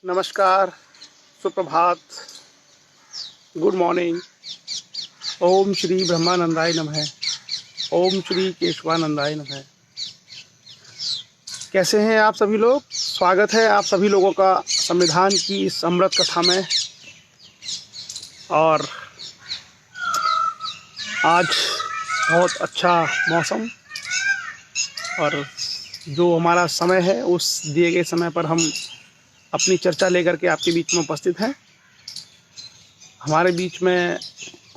नमस्कार, सुप्रभात, good morning. ओम श्री ब्रह्मानंदाय नमः। ओम श्री केशवानंदाय नमः। कैसे हैं आप सभी लोग? स्वागत है आप सभी लोगों का संविधान की इस अमृत कथा में। और आज बहुत अच्छा मौसम और जो हमारा समय है उस दिए गए समय पर हम अपनी चर्चा लेकर के आपके बीच में उपस्थित हैं। हमारे बीच में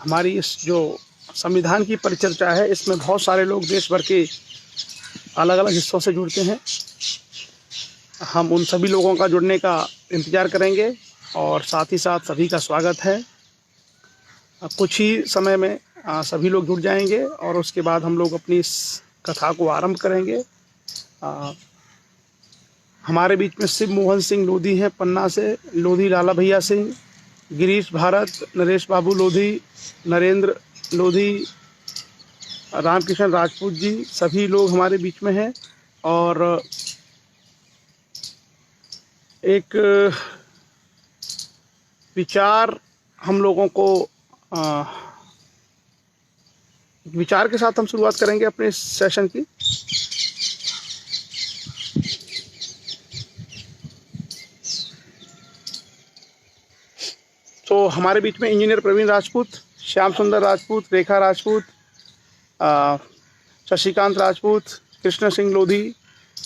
हमारी इस जो संविधान की परिचर्चा है, इसमें बहुत सारे लोग देश भर के अलग अलग हिस्सों से जुड़ते हैं। हम उन सभी लोगों का जुड़ने का इंतज़ार करेंगे और साथ ही साथ सभी का स्वागत है। कुछ ही समय में सभी लोग जुड़ जाएंगे और उसके बाद हम लोग अपनी इस कथा को आरंभ करेंगे। हमारे बीच में शिव मोहन सिंह लोधी हैं पन्ना से, लोधी लाला भैया सिंह, गिरीश भारत, नरेश बाबू लोधी, नरेंद्र लोधी, रामकिशन राजपूत जी, सभी लोग हमारे बीच में हैं। और एक विचार हम लोगों को विचार के साथ हम शुरुआत करेंगे अपने इस सेशन की। तो हमारे बीच में इंजीनियर प्रवीण राजपूत, श्याम सुंदर राजपूत, रेखा राजपूत, शशिकांत राजपूत, कृष्ण सिंह लोधी,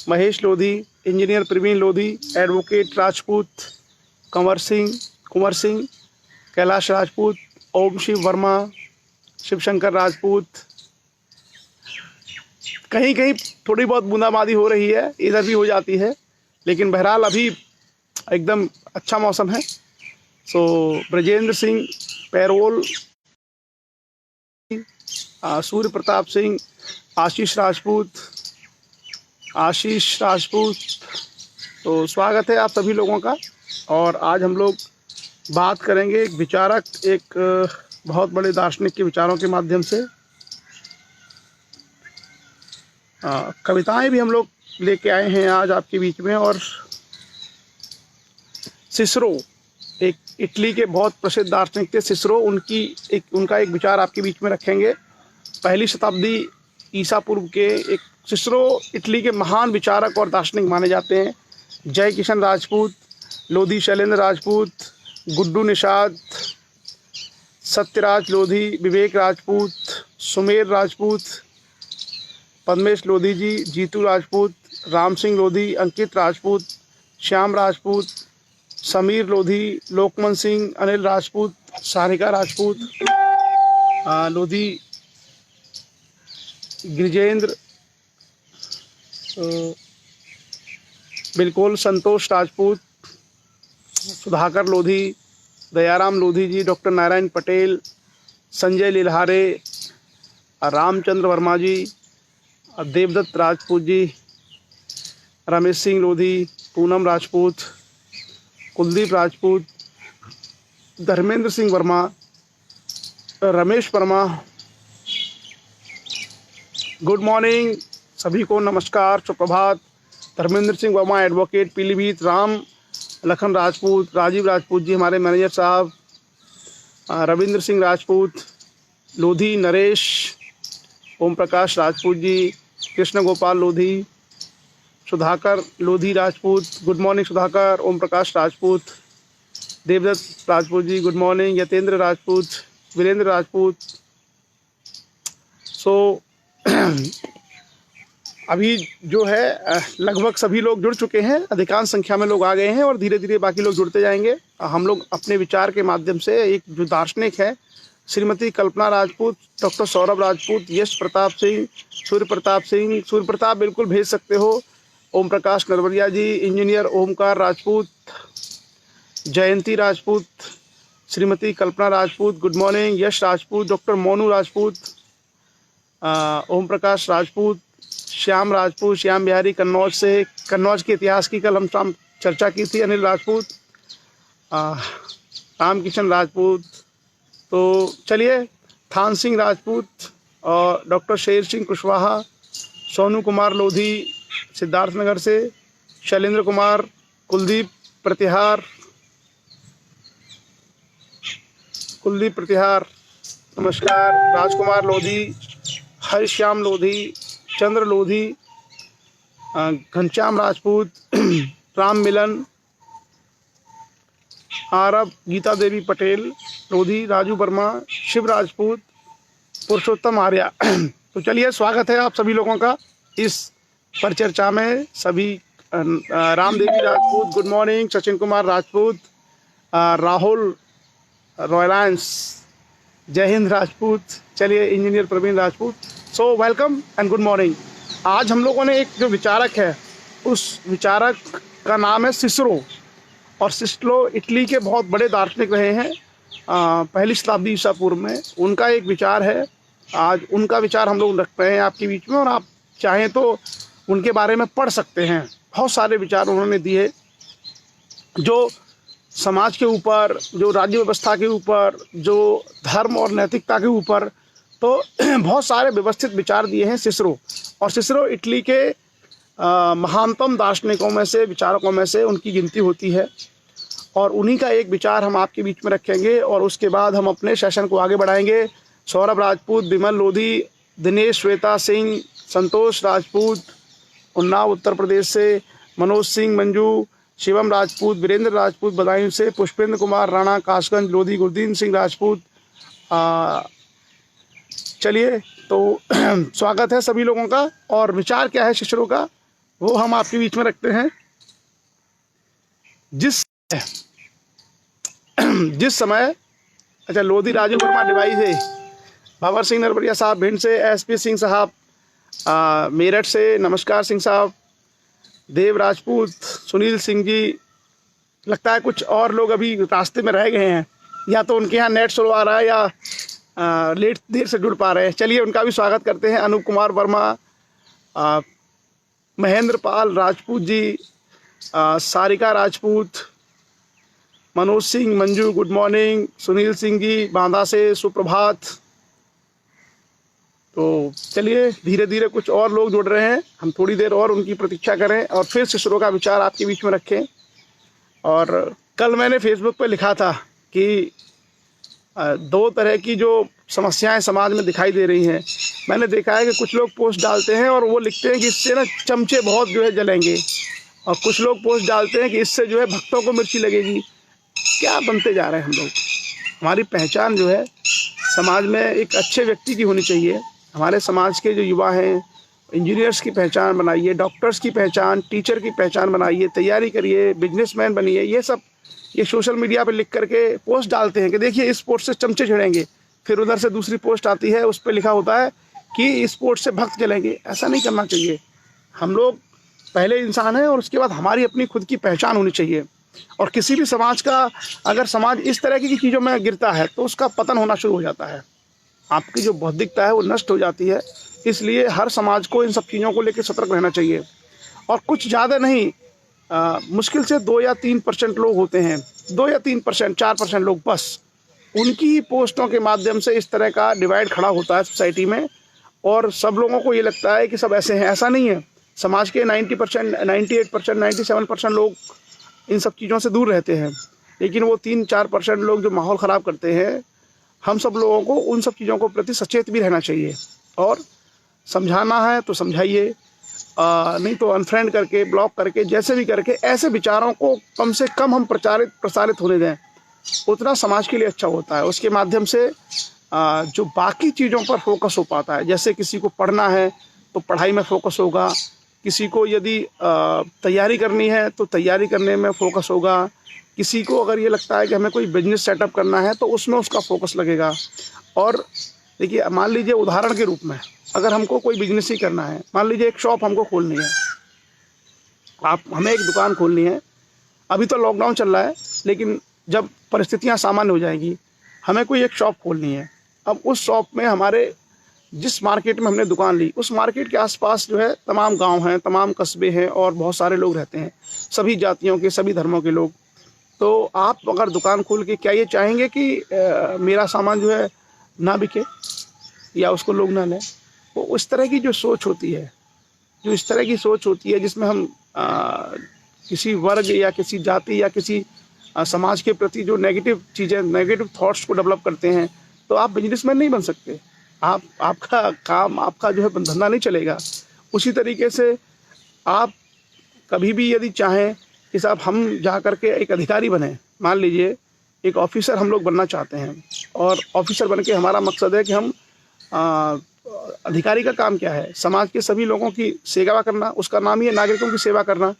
महेश लोधी, इंजीनियर प्रवीण लोधी, एडवोकेट राजपूत, कुंवर सिंह, कैलाश राजपूत, ओम शिव वर्मा, शिवशंकर राजपूत। कहीं कहीं थोड़ी बहुत बूंदाबांदी हो रही है, इधर भी हो जाती है, लेकिन बहरहाल अभी एकदम अच्छा मौसम है। सो ब्रजेंद्र सिंह पैरोल, सूर्य प्रताप सिंह, आशीष राजपूत। तो स्वागत है आप सभी लोगों का। और आज हम लोग बात करेंगे एक विचारक, एक बहुत बड़े दार्शनिक के विचारों के माध्यम से। कविताएं भी हम लोग लेके आए हैं आज आपके बीच में। और सिसरो, एक इटली के बहुत प्रसिद्ध दार्शनिक थे सिसरो, उनका एक विचार आपके बीच में रखेंगे। पहली शताब्दी ईसा पूर्व के एक सिसरो इटली के महान विचारक और दार्शनिक माने जाते हैं। जय किशन राजपूत, लोधी शैलेंद्र राजपूत, गुड्डू निषाद, सत्यराज लोधी, विवेक राजपूत, सुमेर राजपूत, पद्मेश लोधी जी, जीतू राजपूत, राम सिंह लोधी, अंकित राजपूत, श्याम राजपूत, समीर लोधी, लोकमन सिंह, अनिल राजपूत, सारिका राजपूत लोधी, गिरिजेंद्र, बिल्कुल संतोष राजपूत, सुधाकर लोधी, दयाराम लोधी जी, डॉक्टर नारायण पटेल, संजय लिल्हारे, रामचंद्र वर्मा जी, देवदत्त राजपूत जी, रमेश सिंह लोधी, पूनम राजपूत, कुलदीप राजपूत, धर्मेंद्र सिंह वर्मा, रमेश वर्मा। गुड मॉर्निंग सभी को, नमस्कार, सुप्रभात। धर्मेंद्र सिंह वर्मा एडवोकेट पीलीभीत, राम लखन राजपूत, राजीव राजपूत जी हमारे मैनेजर साहब, Ravindra Singh Rajput, Lodhi Naresh, Om Prakash Rajput ji, Krishna Gopal Lodhi, Sudhakar Lodhi Rajput, good morning Sudhakar, Om Prakash Rajput, Devdutt Rajput ji good morning, Yatendra Rajput, Virendra Rajput. सो अभी जो है लगभग सभी लोग जुड़ चुके हैं, अधिकांश संख्या में लोग आ गए हैं और धीरे धीरे बाकी लोग जुड़ते जाएंगे। हम लोग अपने विचार के माध्यम से एक जो दार्शनिक है, श्रीमती कल्पना राजपूत, डॉक्टर सौरभ राजपूत, यश प्रताप सिंह, सूर्य प्रताप बिल्कुल भेज सकते हो, ओम प्रकाश नरवरिया जी, इंजीनियर ओमकार राजपूत, जयंती राजपूत, श्रीमती कल्पना राजपूत गुड मॉर्निंग, यश राजपूत, डॉक्टर मोनू राजपूत, ओम प्रकाश राजपूत, श्याम राजपूत, श्याम बिहारी कन्नौज से, कन्नौज के इतिहास की कल हम चर्चा की थी, अनिल राजपूत, रामकिशन राजपूत। तो चलिए, थान सिंह राजपूत और डॉक्टर शेर सिंह कुशवाहा, सोनू कुमार लोधी सिद्धार्थनगर से, शैलेंद्र कुमार, कुलदीप प्रतिहार, कुलदीप प्रतिहार, नमस्कार। राजकुमार लोधी, हरिश्याम लोधी, चंद्र लोधी, घनश्याम राजपूत, राम मिलन, आरब, गीता देवी पटेल लोधी, राजू वर्मा, शिव राजपूत, पुरुषोत्तम आर्या। तो चलिए, स्वागत है आप सभी लोगों का इस परिचर्चा में। सभी रामदेवी राजपूत, गुड मॉर्निंग। सचिन कुमार राजपूत, राहुल रॉयलांस, जय हिंद राजपूत। चलिए, engineer Praveen Rajput. So welcome and good morning. आज हम लोगों ने एक जो विचारक है, उस विचारक का नाम है सिसरो। और सिसरो इटली के बहुत बड़े दार्शनिक रहे हैं, पहली शताब्दी ईसा पूर्व में। उनका एक विचार है, आज उनका विचार हम लोग रख रहे हैं आपके बीच में, और आप चाहें तो उनके बारे में पढ़ सकते हैं। बहुत सारे विचार उन्होंने दिए जो समाज के ऊपर, जो राज्य व्यवस्था के ऊपर, जो धर्म और नैतिकता के ऊपर, तो बहुत सारे व्यवस्थित विचार दिए हैं सिसरो। और सिसरो इटली के महानतम दार्शनिकों में से, विचारकों में से उनकी गिनती होती है। और उन्हीं का एक विचार हम आपके बीच में रखेंगे, और उसके बाद हम अपने सेशन को आगे बढ़ाएंगे। सौरभ राजपूत, विमल लोधी, दिनेश श्वेता सिंह, संतोष राजपूत, उन्नाव उत्तर प्रदेश से, मनोज सिंह मंजू, शिवम राजपूत, वीरेंद्र राजपूत बदायूं से, पुष्पेंद्र कुमार राणा, कासगंज लोधी, गुरदीन सिंह राजपूत। चलिए, तो स्वागत है सभी लोगों का। और विचार क्या है सिसरो का, वो हम आपके बीच में रखते हैं। जिस समय अच्छा, लोधी राजू वर्मा डिवाई से, भंवर सिंह नरवरिया साहब भिंड से, एसपी सिंह साहब मेरठ से, नमस्कार सिंह साहब, देव राजपूत, सुनील सिंह जी। लगता है कुछ और लोग अभी रास्ते में रह गए हैं, या तो उनके यहाँ नेट स्लो आ रहा है, या देर से जुड़ पा रहे हैं। चलिए, उनका भी स्वागत करते हैं। Anoop Kumar Verma, Mahendra Pal Rajput ji, Sarika Rajput, Manoj Singh Manju, good morning. सुनील सिंह जी बांदा से, सुप्रभात। तो चलिए, धीरे धीरे कुछ और लोग जुड़ रहे हैं, हम थोड़ी देर और उनकी प्रतीक्षा करें और फिर सिसरो का विचार आपके बीच में रखें। और कल मैंने फेसबुक पर लिखा था कि दो तरह की जो समस्याएं समाज में दिखाई दे रही हैं। मैंने देखा है कि कुछ लोग पोस्ट डालते हैं और वो लिखते हैं कि इससे ना चमचे बहुत जो है जलेंगे, और कुछ लोग पोस्ट डालते हैं कि इससे जो है भक्तों को मिर्ची लगेगी। क्या बनते जा रहे हैं हम लोग? हमारी पहचान जो है समाज में एक अच्छे व्यक्ति की होनी चाहिए। हमारे समाज के जो युवा हैं, इंजीनियर्स की पहचान बनाइए, डॉक्टर्स की पहचान, टीचर की पहचान बनाइए, तैयारी करिए, बिजनेसमैन बनिए। ये सब ये सोशल मीडिया पर लिख करके पोस्ट डालते हैं कि देखिए इस पोस्ट से चमचे छिड़ेंगे। फिर उधर से दूसरी पोस्ट आती है, उस पर लिखा होता है कि इस पोस्ट से भक्त जलेंगे। ऐसा नहीं करना चाहिए। हम लोग पहले इंसान हैं, और उसके बाद हमारी अपनी खुद की पहचान होनी चाहिए। और किसी भी समाज का, अगर समाज इस तरह की चीज़ों में गिरता है तो उसका पतन होना शुरू हो जाता है। आपकी जो बौद्धिकता है वो नष्ट हो जाती है। इसलिए हर समाज को इन सब चीज़ों को लेकर सतर्क रहना चाहिए। और कुछ ज़्यादा नहीं, मुश्किल से 2 या 3% लोग होते हैं, 2 या 3%, 4% लोग बस, उनकी ही पोस्टों के माध्यम से इस तरह का डिवाइड खड़ा होता है सोसाइटी में। और सब लोगों को ये लगता है कि सब ऐसे हैं। ऐसा नहीं है। समाज के 90%, 98%, 97% लोग इन सब चीज़ों से दूर रहते हैं। लेकिन वो 3-4% लोग जो माहौल ख़राब करते हैं, हम सब लोगों को उन सब चीज़ों को प्रति सचेत भी रहना चाहिए। और समझाना है तो समझाइए, नहीं तो अनफ्रेंड करके, ब्लॉक करके, जैसे भी करके ऐसे विचारों को कम से कम हम प्रसारित होने दें, उतना समाज के लिए अच्छा होता है। उसके माध्यम से जो बाकी चीज़ों पर फोकस हो पाता है। जैसे किसी को पढ़ना है तो पढ़ाई में फोकस होगा, किसी को यदि तैयारी करनी है तो तैयारी करने में फोकस होगा, किसी को अगर ये लगता है कि हमें कोई बिजनेस सेटअप करना है तो उसमें उसका फोकस लगेगा। और देखिए, मान लीजिए उदाहरण के रूप में, अगर हमको कोई बिजनेस ही करना है, मान लीजिए एक शॉप हमको खोलनी है, हमें एक दुकान खोलनी है। अभी तो लॉकडाउन चल रहा है, लेकिन जब परिस्थितियां सामान्य हो जाएंगी, हमें कोई एक शॉप खोलनी है। अब उस शॉप में, हमारे जिस मार्केट में हमने दुकान ली, उस मार्केट के आसपास जो है तमाम गांव हैं, तमाम कस्बे हैं, और बहुत सारे लोग रहते हैं, सभी जातियों के, सभी धर्मों के लोग। तो आप अगर दुकान खोल के, क्या ये चाहेंगे कि मेरा सामान जो है ना बिके या उसको लोग ना लें? वो उस तरह की जो सोच होती है, जिसमें हम किसी वर्ग या किसी जाति या किसी समाज के प्रति जो नेगेटिव चीज़ें, नेगेटिव थॉट्स को डेवलप करते हैं, तो आप बिजनेसमैन नहीं बन सकते। आपका काम, आपका जो है धंधा नहीं चलेगा। उसी तरीके से आप कभी भी यदि चाहें कि साहब हम जा कर के एक अधिकारी बने, मान लीजिए एक ऑफिसर हम लोग बनना चाहते हैं, और ऑफिसर बन के हमारा मकसद है कि हम अधिकारी का काम क्या है, समाज के सभी लोगों की सेवा करना, उसका नाम ही है नागरिकों की सेवा करना।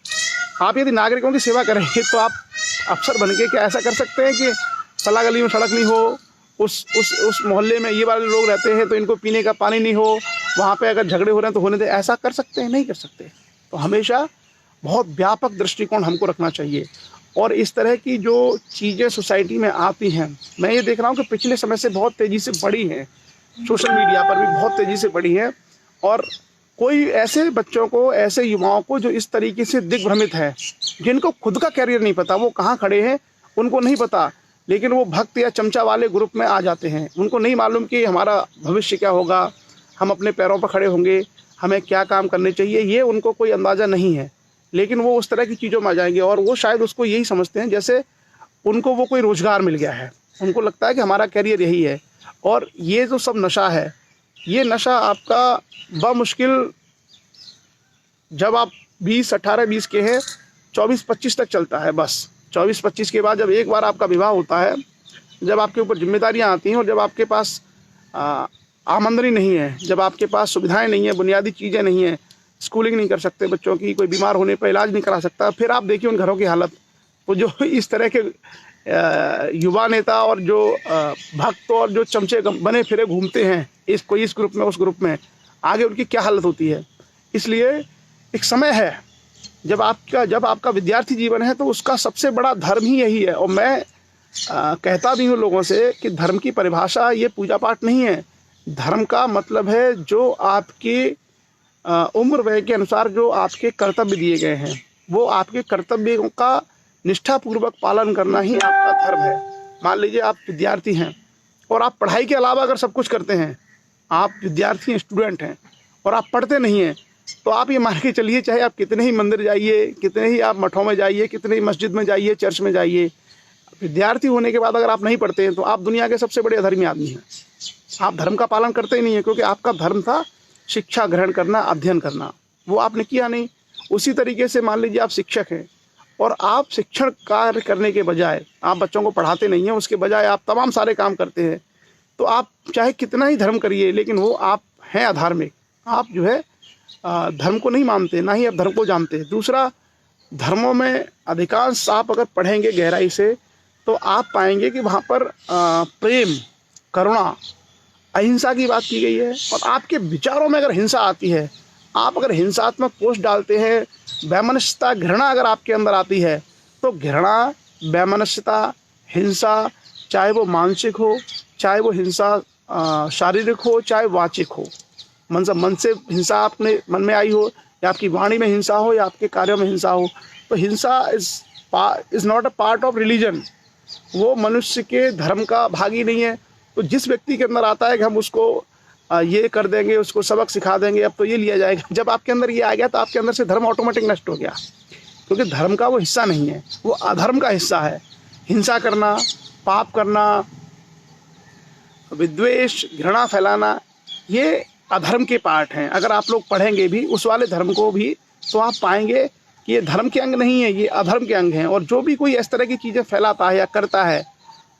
आप यदि नागरिकों की सेवा करेंगे तो आप अफसर बन के क्या ऐसा कर सकते हैं कि फला गली में सड़क नहीं हो, उस मोहल्ले में ये वाले लोग रहते हैं तो इनको पीने का पानी नहीं हो, वहाँ पे अगर झगड़े हो रहे हैं तो होने दे, ऐसा कर सकते हैं? नहीं कर सकते। तो हमेशा बहुत व्यापक दृष्टिकोण हमको रखना चाहिए। और इस तरह की जो चीज़ें सोसाइटी में आती हैं, मैं ये देख रहा हूँ कि पिछले समय से बहुत तेज़ी से बढ़ी हैं, सोशल मीडिया पर भी बहुत तेज़ी से बढ़ी हैं। और कोई ऐसे बच्चों को, ऐसे युवाओं को जो इस तरीके से दिग्भ्रमित है, जिनको खुद का कैरियर नहीं पता, वो कहाँ खड़े हैं उनको नहीं पता, लेकिन वो भक्त या चमचा वाले ग्रुप में आ जाते हैं। उनको नहीं मालूम कि हमारा भविष्य क्या होगा, हम अपने पैरों पर खड़े होंगे, हमें क्या काम करने चाहिए, ये उनको कोई अंदाज़ा नहीं है। लेकिन वो उस तरह की चीज़ों में आ जाएंगे और वो शायद उसको यही समझते हैं जैसे उनको वो कोई रोज़गार मिल गया है। उनको लगता है कि हमारा कैरियर यही है। और ये जो सब नशा है, ये नशा आपका बमुश्किल जब आप 18-20 के हैं 24-25 तक चलता है। बस 24-25 के बाद जब एक बार आपका विवाह होता है, जब आपके ऊपर जिम्मेदारियां आती हैं और जब आपके पास आमदनी नहीं है, जब आपके पास सुविधाएं नहीं है, बुनियादी चीज़ें नहीं हैं, स्कूलिंग नहीं कर सकते बच्चों की, कोई बीमार होने पर इलाज नहीं करा सकता, फिर आप देखिए उन घरों की हालत। तो जो इस तरह के युवा नेता और जो भक्त और जो चमचे बने फिरे घूमते हैं, कोई इस ग्रुप में उस ग्रुप में, आगे उनकी क्या हालत होती है। इसलिए एक समय है जब आपका विद्यार्थी जीवन है तो उसका सबसे बड़ा धर्म ही यही है। और मैं कहता भी हूँ लोगों से कि धर्म की परिभाषा ये पूजा पाठ नहीं है। धर्म का मतलब है जो आपकी उम्र वय के अनुसार जो आपके कर्तव्य दिए गए हैं, वो आपके कर्तव्यों का निष्ठापूर्वक पालन करना ही आपका धर्म है। मान लीजिए आप विद्यार्थी हैं और आप पढ़ाई के अलावा अगर सब कुछ करते हैं, आप विद्यार्थी हैं, स्टूडेंट हैं और आप पढ़ते नहीं हैं, तो आप ये मान के चलिए चाहे आप कितने ही मंदिर जाइए, कितने ही आप मठों में जाइए, कितने ही मस्जिद में जाइए, चर्च में जाइए, विद्यार्थी होने के बाद अगर आप नहीं पढ़ते हैं तो आप दुनिया के सबसे बड़े अधर्मी आदमी हैं। आप धर्म का पालन करते ही नहीं है, क्योंकि आपका धर्म था शिक्षा ग्रहण करना, अध्ययन करना, वो आपने किया नहीं। उसी तरीके से मान लीजिए आप शिक्षक हैं और आप शिक्षण कार्य करने के बजाय आप बच्चों को पढ़ाते नहीं हैं, उसके बजाय आप तमाम सारे काम करते हैं, तो आप चाहे कितना ही धर्म करिए, लेकिन वो आप हैं अधार्मिक। आप जो है धर्म को नहीं मानते, ना ही आप धर्म को जानते। दूसरा, धर्मों में अधिकांश आप अगर पढ़ेंगे गहराई से तो आप पाएंगे कि वहाँ पर प्रेम, करुणा, अहिंसा की बात की गई है। और आपके विचारों में अगर हिंसा आती है, आप अगर हिंसात्मक पोस्ट डालते हैं, वैमनस्यता, घृणा अगर आपके अंदर आती है, तो घृणा, वैमनस्यता, हिंसा, चाहे वो मानसिक हो, चाहे वो हिंसा शारीरिक हो, चाहे वाचिक हो, मन से हिंसा आपने मन में आई हो, या आपकी वाणी में हिंसा हो, या आपके कार्यों में हिंसा हो, तो हिंसा is not a part of religion. वो मनुष्य के धर्म का भाग ही नहीं है। तो जिस व्यक्ति के अंदर आता है कि हम उसको ये कर देंगे, उसको सबक सिखा देंगे, अब तो ये लिया जाएगा, जब आपके अंदर ये आ गया तो आपके अंदर से धर्म ऑटोमेटिक नष्ट हो गया, क्योंकि धर्म का वो हिस्सा नहीं है, वो अधर्म का हिस्सा है। हिंसा करना, पाप करना, विद्वेष, घृणा फैलाना, ये अधर्म के पार्ट हैं। अगर आप लोग पढ़ेंगे भी उस वाले धर्म को भी, तो आप पाएंगे कि ये धर्म के अंग नहीं है, ये अधर्म के अंग हैं। और जो भी कोई इस तरह की चीज़ें फैलाता है या करता है,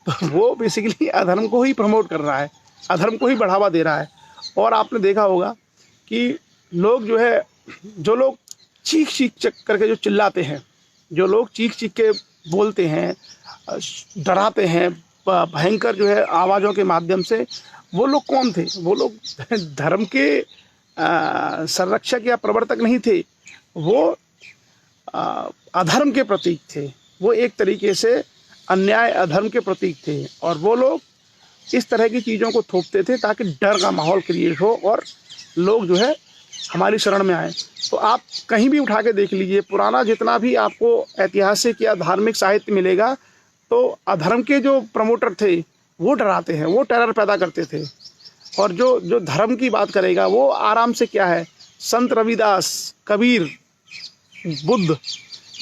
तो वो बेसिकली अधर्म को ही प्रमोट कर रहा है, अधर्म को ही बढ़ावा दे रहा है। और आपने देखा होगा कि लोग जो है, जो लोग चीख चीख करके जो चिल्लाते हैं, जो लोग चीख चीख के बोलते हैं, डराते हैं भयंकर जो है आवाज़ों के माध्यम से, वो लोग कौन थे? वो लोग धर्म के संरक्षक या प्रवर्तक नहीं थे, वो अधर्म के प्रतीक थे। वो एक तरीके से अन्याय, अधर्म के प्रतीक थे। और वो लोग इस तरह की चीज़ों को थोपते थे ताकि डर का माहौल क्रिएट हो और लोग जो है हमारी शरण में आए। तो आप कहीं भी उठा के देख लीजिए, पुराना जितना भी आपको ऐतिहासिक या धार्मिक साहित्य मिलेगा, तो अधर्म के जो प्रमोटर थे वो डराते हैं, वो टेरर पैदा करते थे। और जो धर्म की बात करेगा वो आराम से क्या है, संत रविदास, कबीर, बुद्ध,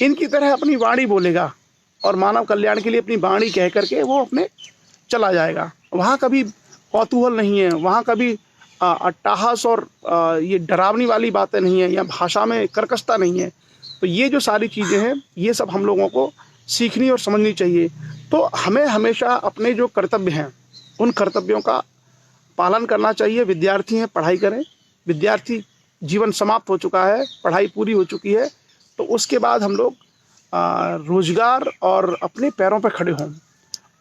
इनकी तरह अपनी वाणी बोलेगा और मानव कल्याण के लिए अपनी वाणी कह करके वो अपने चला जाएगा। वहाँ कभी कौतूहल नहीं है, वहाँ कभी अट्टहास और ये डरावनी वाली बातें नहीं है, या भाषा में कर्कशता नहीं है। तो ये जो सारी चीज़ें हैं, ये सब हम लोगों को सीखनी और समझनी चाहिए। तो हमें हमेशा अपने जो कर्तव्य हैं उन कर्तव्यों का पालन करना चाहिए। विद्यार्थी हैं, पढ़ाई करें। विद्यार्थी जीवन समाप्त हो चुका है, पढ़ाई पूरी हो चुकी है, तो उसके बाद हम लोग रोजगार और अपने पैरों पर खड़े हों।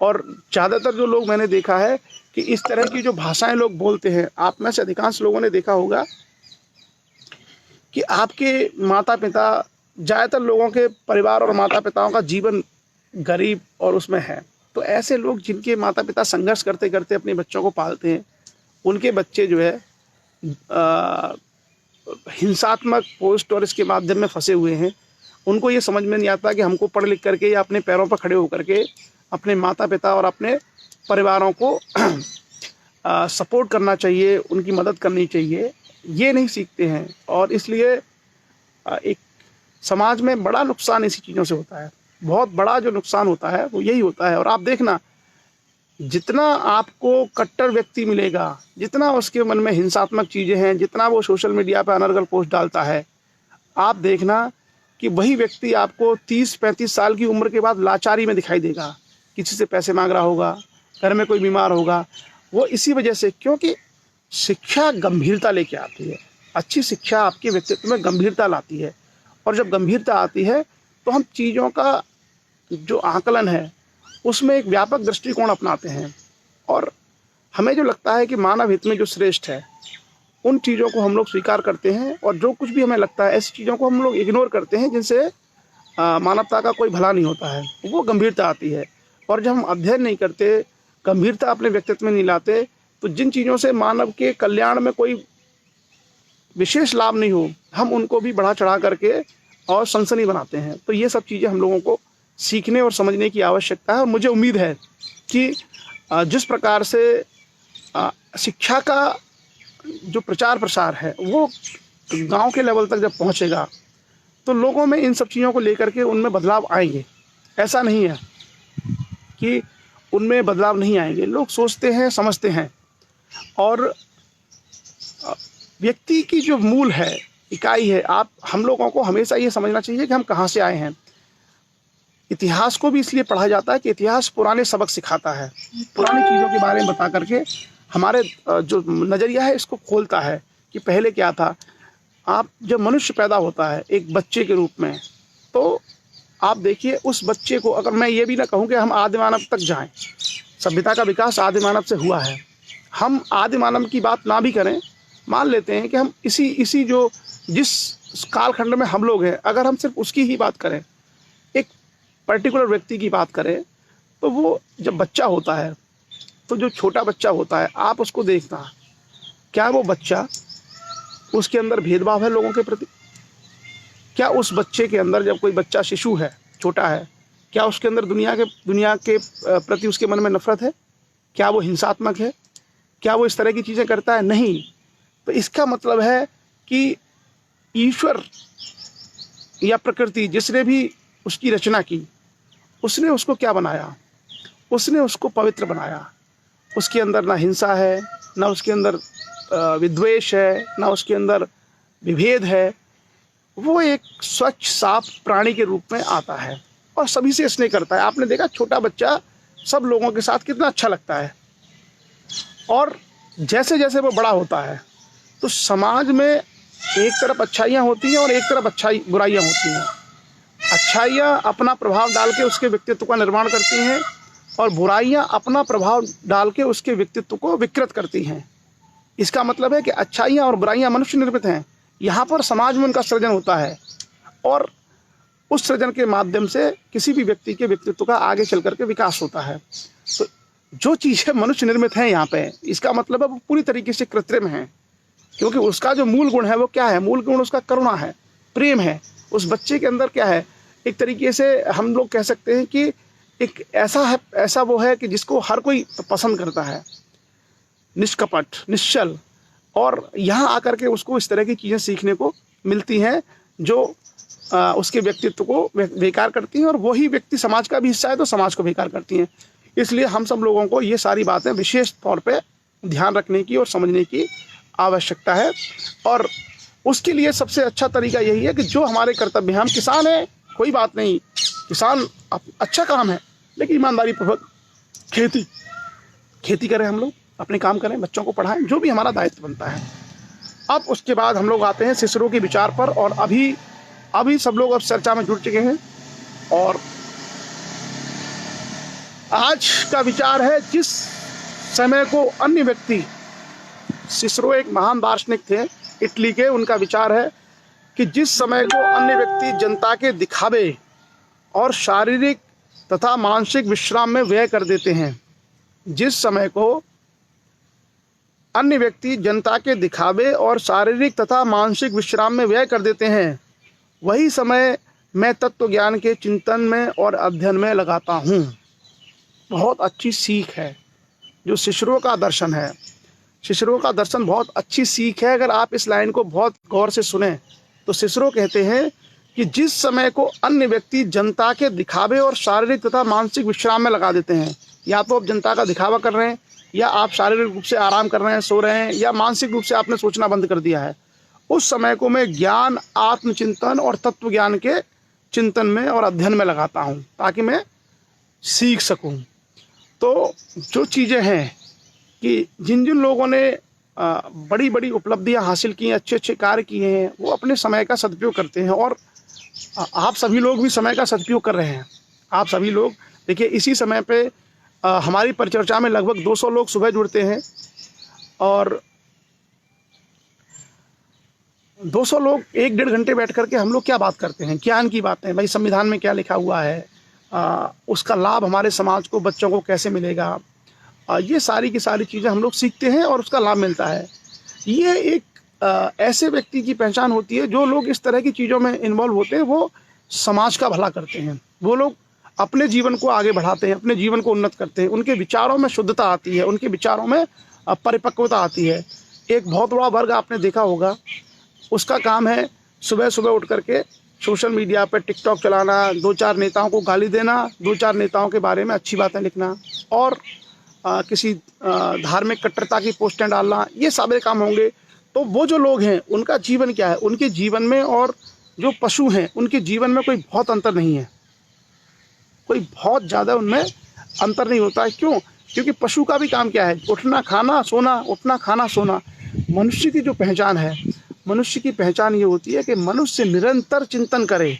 और ज़्यादातर जो लोग मैंने देखा है कि इस तरह की जो भाषाएं लोग बोलते हैं, आप में से अधिकांश लोगों ने देखा होगा कि आपके माता पिता, ज़्यादातर लोगों के परिवार और माता पिताओं का जीवन गरीब और उसमें है। तो ऐसे लोग जिनके माता पिता संघर्ष करते करते अपने बच्चों को पालते हैं, उनके बच्चे जो है हिंसात्मक पोस्ट और इसके माध्यम में फंसे हुए हैं। उनको ये समझ में नहीं आता कि हमको पढ़ लिख करके या अपने पैरों पर खड़े होकर के अपने माता पिता और अपने परिवारों को सपोर्ट करना चाहिए, उनकी मदद करनी चाहिए। ये नहीं सीखते हैं और इसलिए एक समाज में बड़ा नुकसान इसी चीज़ों से होता है। बहुत बड़ा जो नुकसान होता है वो यही होता है। और आप देखना, जितना आपको कट्टर व्यक्ति मिलेगा, जितना उसके मन में हिंसात्मक चीज़ें हैं, जितना वो सोशल मीडिया पर अनर्गल पोस्ट डालता है, आप देखना कि वही व्यक्ति आपको 30-35 साल की उम्र के बाद लाचारी में दिखाई देगा। किसी से पैसे मांग रहा होगा, घर में कोई बीमार होगा। वो इसी वजह से, क्योंकि शिक्षा गंभीरता लेके आती है। अच्छी शिक्षा आपके व्यक्तित्व में गंभीरता लाती है, और जब गंभीरता आती है तो हम चीज़ों का जो आकलन है उसमें एक व्यापक दृष्टिकोण अपनाते हैं। और हमें जो लगता है कि मानव हित में जो श्रेष्ठ है, उन चीज़ों को हम लोग स्वीकार करते हैं, और जो कुछ भी हमें लगता है ऐसी चीज़ों को हम लोग इग्नोर करते हैं जिनसे मानवता का कोई भला नहीं होता है। वो गंभीरता आती है। और जब हम अध्ययन नहीं करते, गंभीरता अपने व्यक्तित्व में नहीं लाते, तो जिन चीज़ों से मानव के कल्याण में कोई विशेष लाभ नहीं हो, हम उनको भी बढ़ा चढ़ा करके और सनसनी बनाते हैं। तो ये सब चीज़ें हम लोगों को सीखने और समझने की आवश्यकता है। और मुझे उम्मीद है कि जिस प्रकार से शिक्षा का जो प्रचार प्रसार है वो गांव के लेवल तक जब पहुंचेगा, तो लोगों में इन सब चीज़ों को लेकर के उनमें बदलाव आएंगे। ऐसा नहीं है कि उनमें बदलाव नहीं आएंगे। लोग सोचते हैं, समझते हैं। और व्यक्ति की जो मूल है, इकाई है, हम लोगों को हमेशा ये समझना चाहिए कि हम कहाँ से आए हैं। इतिहास को भी इसलिए पढ़ा जाता है कि इतिहास पुराने सबक सिखाता है, पुरानी चीज़ों के बारे में बता करके हमारे जो नज़रिया है इसको खोलता है कि पहले क्या था। आप जब मनुष्य पैदा होता है एक बच्चे के रूप में, तो आप देखिए उस बच्चे को, अगर मैं ये भी ना कहूँ कि हम आदि मानव तक जाएं, सभ्यता का विकास आदि मानव से हुआ है, हम आदि मानव की बात ना भी करें, मान लेते हैं कि हम इसी जो जिस कालखंड में हम लोग हैं, अगर हम सिर्फ उसकी ही बात करें, एक पर्टिकुलर व्यक्ति की बात करें, तो वो जब बच्चा होता है, तो जो छोटा बच्चा होता है, आप उसको देखना, क्या वो बच्चा, उसके अंदर भेदभाव है लोगों के प्रति? क्या उस बच्चे के अंदर, जब कोई बच्चा शिशु है, छोटा है, क्या उसके अंदर दुनिया के प्रति उसके मन में नफरत है? क्या वो हिंसात्मक है? क्या वो इस तरह की चीज़ें करता है? नहीं। तो इसका मतलब है कि ईश्वर या प्रकृति, जिसने भी उसकी रचना की, उसने उसको क्या बनाया? उसने उसको पवित्र बनाया। उसके अंदर ना हिंसा है, ना उसके अंदर विद्वेष है, ना उसके अंदर विभेद है। वो एक स्वच्छ साफ प्राणी के रूप में आता है और सभी से स्नेह करता है। आपने देखा, छोटा बच्चा सब लोगों के साथ कितना अच्छा लगता है। और जैसे जैसे वो बड़ा होता है, तो समाज में एक तरफ अच्छाइयाँ होती हैं और एक तरफ बुराइयाँ होती हैं। अच्छाइयाँ अपना प्रभाव डाल के उसके व्यक्तित्व का निर्माण करती हैं, और बुराइयाँ अपना प्रभाव डाल के उसके व्यक्तित्व को विकृत करती हैं। इसका मतलब है कि अच्छाइयाँ और बुराइयाँ मनुष्य निर्मित हैं। यहाँ पर समाज में उनका सृजन होता है, और उस सृजन के माध्यम से किसी भी व्यक्ति के व्यक्तित्व का आगे चल करके विकास होता है। तो जो चीज़ें मनुष्य निर्मित हैं यहाँ पे, इसका मतलब है वो पूरी तरीके से कृत्रिम है, क्योंकि उसका जो मूल गुण है वो क्या है? मूल गुण उसका करुणा है, प्रेम है। उस बच्चे के अंदर क्या है? एक तरीके से हम लोग कह सकते हैं कि एक ऐसा वो है कि जिसको हर कोई पसंद करता है, निष्कपट, निश्चल। और यहाँ आकर के उसको इस तरह की चीज़ें सीखने को मिलती हैं जो उसके व्यक्तित्व को बेकार करती हैं, और वही व्यक्ति समाज का भी हिस्सा है तो समाज को बेकार करती हैं। इसलिए हम सब लोगों को ये सारी बातें विशेष तौर पे ध्यान रखने की और समझने की आवश्यकता है। और उसके लिए सबसे अच्छा तरीका यही है कि जो हमारे कर्तव्य हैं, हम किसान हैं कोई बात नहीं, किसान अच्छा काम है, लेकिन ईमानदारी पूर्वक खेती करें, हम लोग अपने काम करें, बच्चों को पढ़ाएं, जो भी हमारा दायित्व बनता है। अब उसके बाद हम लोग आते हैं सिसरो के विचार पर, और अभी सब लोग अब चर्चा में जुड़ चुके हैं। और आज का विचार है, जिस समय को अन्य व्यक्ति, सिसरो एक महान दार्शनिक थे इटली के, उनका विचार है कि जिस समय को अन्य व्यक्ति जनता के दिखावे और शारीरिक तथा मानसिक विश्राम में व्यय कर देते हैं, जिस समय को अन्य व्यक्ति जनता के दिखावे और शारीरिक तथा मानसिक विश्राम में व्यय कर देते हैं, वही समय मैं तत्व ज्ञान के चिंतन में और अध्ययन में लगाता हूँ। बहुत अच्छी सीख है जो सिसरो का दर्शन है। सिसरो का दर्शन बहुत अच्छी सीख है। अगर आप इस लाइन को बहुत गौर से सुने तो सिसरो कहते हैं कि जिस समय को अन्य व्यक्ति जनता के दिखावे और शारीरिक तथा मानसिक विश्राम में लगा देते हैं, या तो आप जनता का दिखावा कर रहे हैं, या आप शारीरिक रूप से आराम कर रहे हैं, सो रहे हैं, या मानसिक रूप से आपने सोचना बंद कर दिया है, उस समय को मैं ज्ञान, आत्मचिंतन और तत्व ज्ञान के चिंतन में और अध्ययन में लगाता हूँ, ताकि मैं सीख सकूँ। तो जो चीज़ें हैं कि जिन जिन लोगों ने बड़ी बड़ी उपलब्धियां हासिल की हैं, अच्छे अच्छे कार्य किए हैं, वो अपने समय का सदुपयोग करते हैं। और आप सभी लोग भी समय का सदुपयोग कर रहे हैं। आप सभी लोग देखिए, इसी समय पे हमारी परिचर्चा में लगभग 200 लोग सुबह जुड़ते हैं, और 200 लोग 1-1.5 घंटे बैठ करके हम लोग क्या बात करते हैं, ज्ञान की बातें, भाई संविधान में क्या लिखा हुआ है, उसका लाभ हमारे समाज को, बच्चों को कैसे मिलेगा, ये सारी की सारी चीज़ें हम लोग सीखते हैं और उसका लाभ मिलता है। ये एक ऐसे व्यक्ति की पहचान होती है, जो लोग इस तरह की चीज़ों में इन्वॉल्व होते हैं, वो समाज का भला करते हैं, वो लोग अपने जीवन को आगे बढ़ाते हैं, अपने जीवन को उन्नत करते हैं, उनके विचारों में शुद्धता आती है, उनके विचारों में परिपक्वता आती है। एक बहुत बड़ा वर्ग आपने देखा होगा, उसका काम है सुबह सुबह उठ करके सोशल मीडिया पर टिकटॉक चलाना, 2-4 नेताओं को गाली देना, 2-4 नेताओं के बारे में अच्छी बातें लिखना, और किसी धार्मिक कट्टरता की पोस्टें डालना, ये सारे काम होंगे। तो वो जो लोग हैं, उनका जीवन क्या है, उनके जीवन में और जो पशु हैं उनके जीवन में कोई बहुत अंतर नहीं है, कोई बहुत ज़्यादा उनमें अंतर नहीं होता है। क्यों? क्योंकि पशु का भी काम क्या है, उठना खाना सोना, उठना खाना सोना। मनुष्य की जो पहचान है, मनुष्य की पहचान ये होती है कि मनुष्य निरंतर चिंतन करे,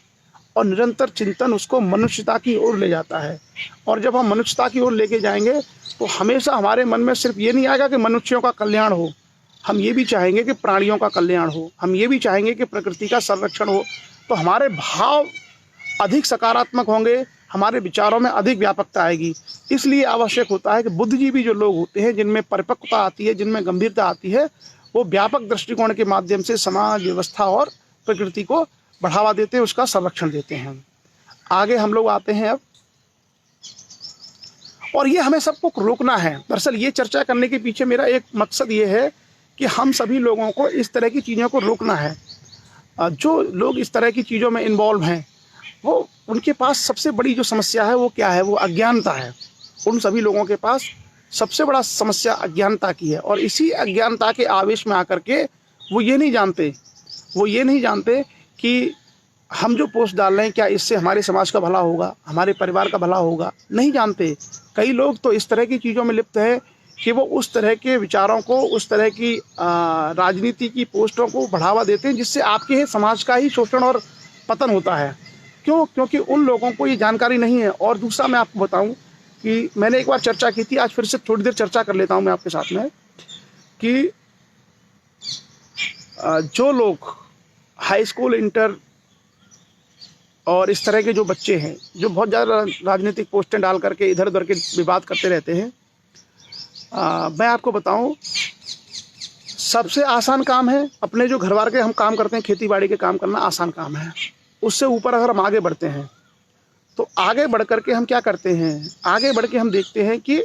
और निरंतर चिंतन उसको मनुष्यता की ओर ले जाता है। और जब हम मनुष्यता की ओर लेके जाएंगे तो हमेशा हमारे मन में सिर्फ ये नहीं आएगा कि मनुष्यों का कल्याण हो, हम ये भी चाहेंगे कि प्राणियों का कल्याण हो, हम ये भी चाहेंगे कि प्रकृति का संरक्षण हो। तो हमारे भाव अधिक सकारात्मक होंगे, हमारे विचारों में अधिक व्यापकता आएगी। इसलिए आवश्यक होता है कि बुद्धिजीवी जो लोग होते हैं, जिनमें परिपक्वता आती है, जिनमें गंभीरता आती है, वो व्यापक दृष्टिकोण के माध्यम से समाज व्यवस्था और प्रकृति को बढ़ावा देते हैं, उसका संरक्षण देते हैं। आगे हम लोग आते हैं अब, और ये हमें सबको रोकना है। दरअसल ये चर्चा करने के पीछे मेरा एक मकसद ये है कि हम सभी लोगों को इस तरह की चीज़ों को रोकना है। जो लोग इस तरह की चीज़ों में इन्वॉल्व हैं, वो उनके पास सबसे बड़ी जो समस्या है वो क्या है, वो अज्ञानता है। उन सभी लोगों के पास सबसे बड़ा समस्या अज्ञानता की है, और इसी अज्ञानता के आवेश में आकर के वो ये नहीं जानते कि हम जो पोस्ट डाल रहे हैं, क्या इससे हमारे समाज का भला होगा, हमारे परिवार का भला होगा, नहीं जानते। कई लोग तो इस तरह की चीज़ों में लिप्त है कि वो उस तरह के विचारों को, उस तरह की राजनीति की पोस्टों को बढ़ावा देते हैं, जिससे आपके समाज का ही शोषण और पतन होता है। क्यों? क्योंकि उन लोगों को ये जानकारी नहीं है। और दूसरा मैं आपको बताऊं कि मैंने एक बार चर्चा की थी, आज फिर से थोड़ी देर चर्चा कर लेता हूं मैं आपके साथ में, कि जो लोग हाई स्कूल, इंटर और इस तरह के जो बच्चे हैं, जो बहुत ज़्यादा राजनीतिक पोस्टें डाल करके इधर उधर के विवाद करते रहते हैं, मैं आपको बताऊं, सबसे आसान काम है अपने जो घरवार के हम काम करते हैं, खेती बाड़ी के काम करना आसान काम है। उससे ऊपर अगर हम आगे बढ़ते हैं तो आगे बढ़ करके हम क्या करते हैं, आगे बढ़ के हम देखते हैं कि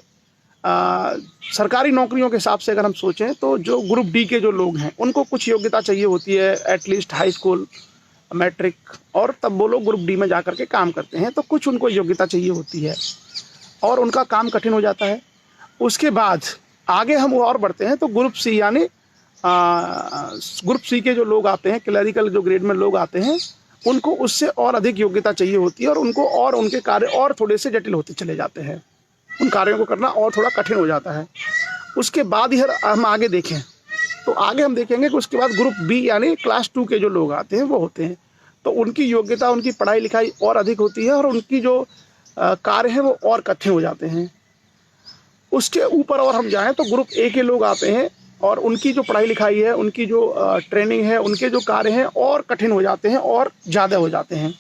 सरकारी नौकरियों के हिसाब से अगर हम सोचें तो जो ग्रुप डी के जो लोग हैं, उनको कुछ योग्यता चाहिए होती है, एटलीस्ट हाई स्कूल मैट्रिक, और तब वो लोग ग्रुप डी में जा कर के काम करते हैं। तो कुछ उनको योग्यता चाहिए होती है और उनका काम कठिन हो जाता है। उसके बाद आगे हम और बढ़ते हैं तो ग्रुप सी, यानी ग्रुप सी के जो लोग आते हैं, क्लरिकल जो ग्रेड में लोग आते हैं, उनको उससे और अधिक योग्यता चाहिए होती है और उनको और उनके कार्य और थोड़े से जटिल होते चले जाते हैं। उन कार्यों को करना और थोड़ा कठिन हो जाता है। उसके बाद ही हम आगे देखें तो आगे हम देखेंगे कि उसके बाद ग्रुप बी यानी क्लास 2 के जो लोग आते हैं वो होते हैं। तो उनकी योग्यता, उनकी पढ़ाई लिखाई और अधिक होती है और उनकी जो कार्य है वो और कठिन हो जाते हैं। उसके ऊपर और हम जाएँ तो ग्रुप ए के लोग आते हैं और उनकी जो पढ़ाई लिखाई है, उनकी जो ट्रेनिंग है, उनके जो कार्य हैं और कठिन हो जाते हैं और ज़्यादा हो जाते हैं।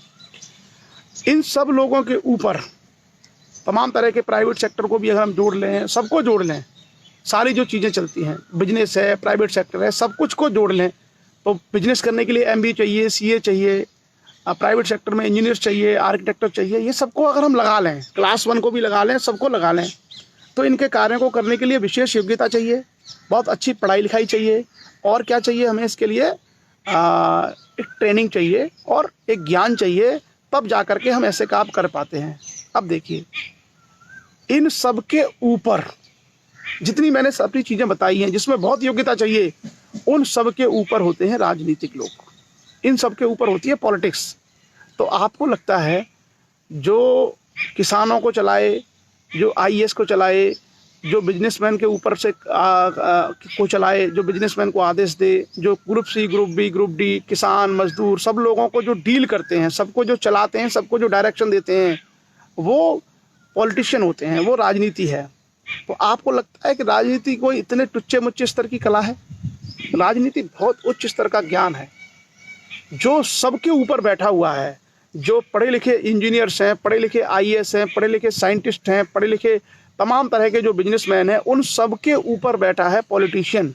इन सब लोगों के ऊपर तमाम तरह के प्राइवेट सेक्टर को भी अगर हम जोड़ लें, सबको जोड़ लें, सारी जो चीज़ें चलती हैं, बिजनेस है, प्राइवेट सेक्टर है, सब कुछ को जोड़ लें, तो बिजनेस करने के लिए MBA चाहिए, CA चाहिए, प्राइवेट सेक्टर में इंजीनियर चाहिए, आर्किटेक्टर चाहिए, ये सबको अगर हम लगा लें, क्लास 1 को भी लगा लें, सबको लगा लें, तो इनके कार्यों को करने के लिए विशेष योग्यता चाहिए, बहुत अच्छी पढ़ाई लिखाई चाहिए और क्या चाहिए हमें इसके लिए एक ट्रेनिंग चाहिए और एक ज्ञान चाहिए, तब जा कर के हम ऐसे काम कर पाते हैं। अब देखिए, इन सब के ऊपर जितनी मैंने अपनी चीज़ें बताई हैं जिसमें बहुत योग्यता चाहिए, उन सब के ऊपर होते हैं राजनीतिक लोग, इन सब के ऊपर होती है पॉलिटिक्स। तो आपको लगता है जो किसानों को चलाए, जो IAS को चलाए, जो बिजनेसमैन के ऊपर से को चलाए, जो बिजनेसमैन को आदेश दे, जो group C, group B, group D, किसान, मजदूर, सब लोगों को जो डील करते हैं, सबको जो चलाते हैं, सबको जो डायरेक्शन देते हैं, वो पॉलिटिशियन होते हैं, वो राजनीति है। तो आपको लगता है कि राजनीति कोई इतने टुच्चे मुच्चे स्तर की कला है? राजनीति बहुत उच्च स्तर का ज्ञान है जो सबके ऊपर बैठा हुआ है। जो पढ़े लिखे इंजीनियर्स हैं, पढ़े लिखे IAS हैं, पढ़े लिखे साइंटिस्ट हैं, पढ़े लिखे तमाम तरह के जो बिजनेसमैन हैं, उन सबके ऊपर बैठा है पॉलिटिशियन।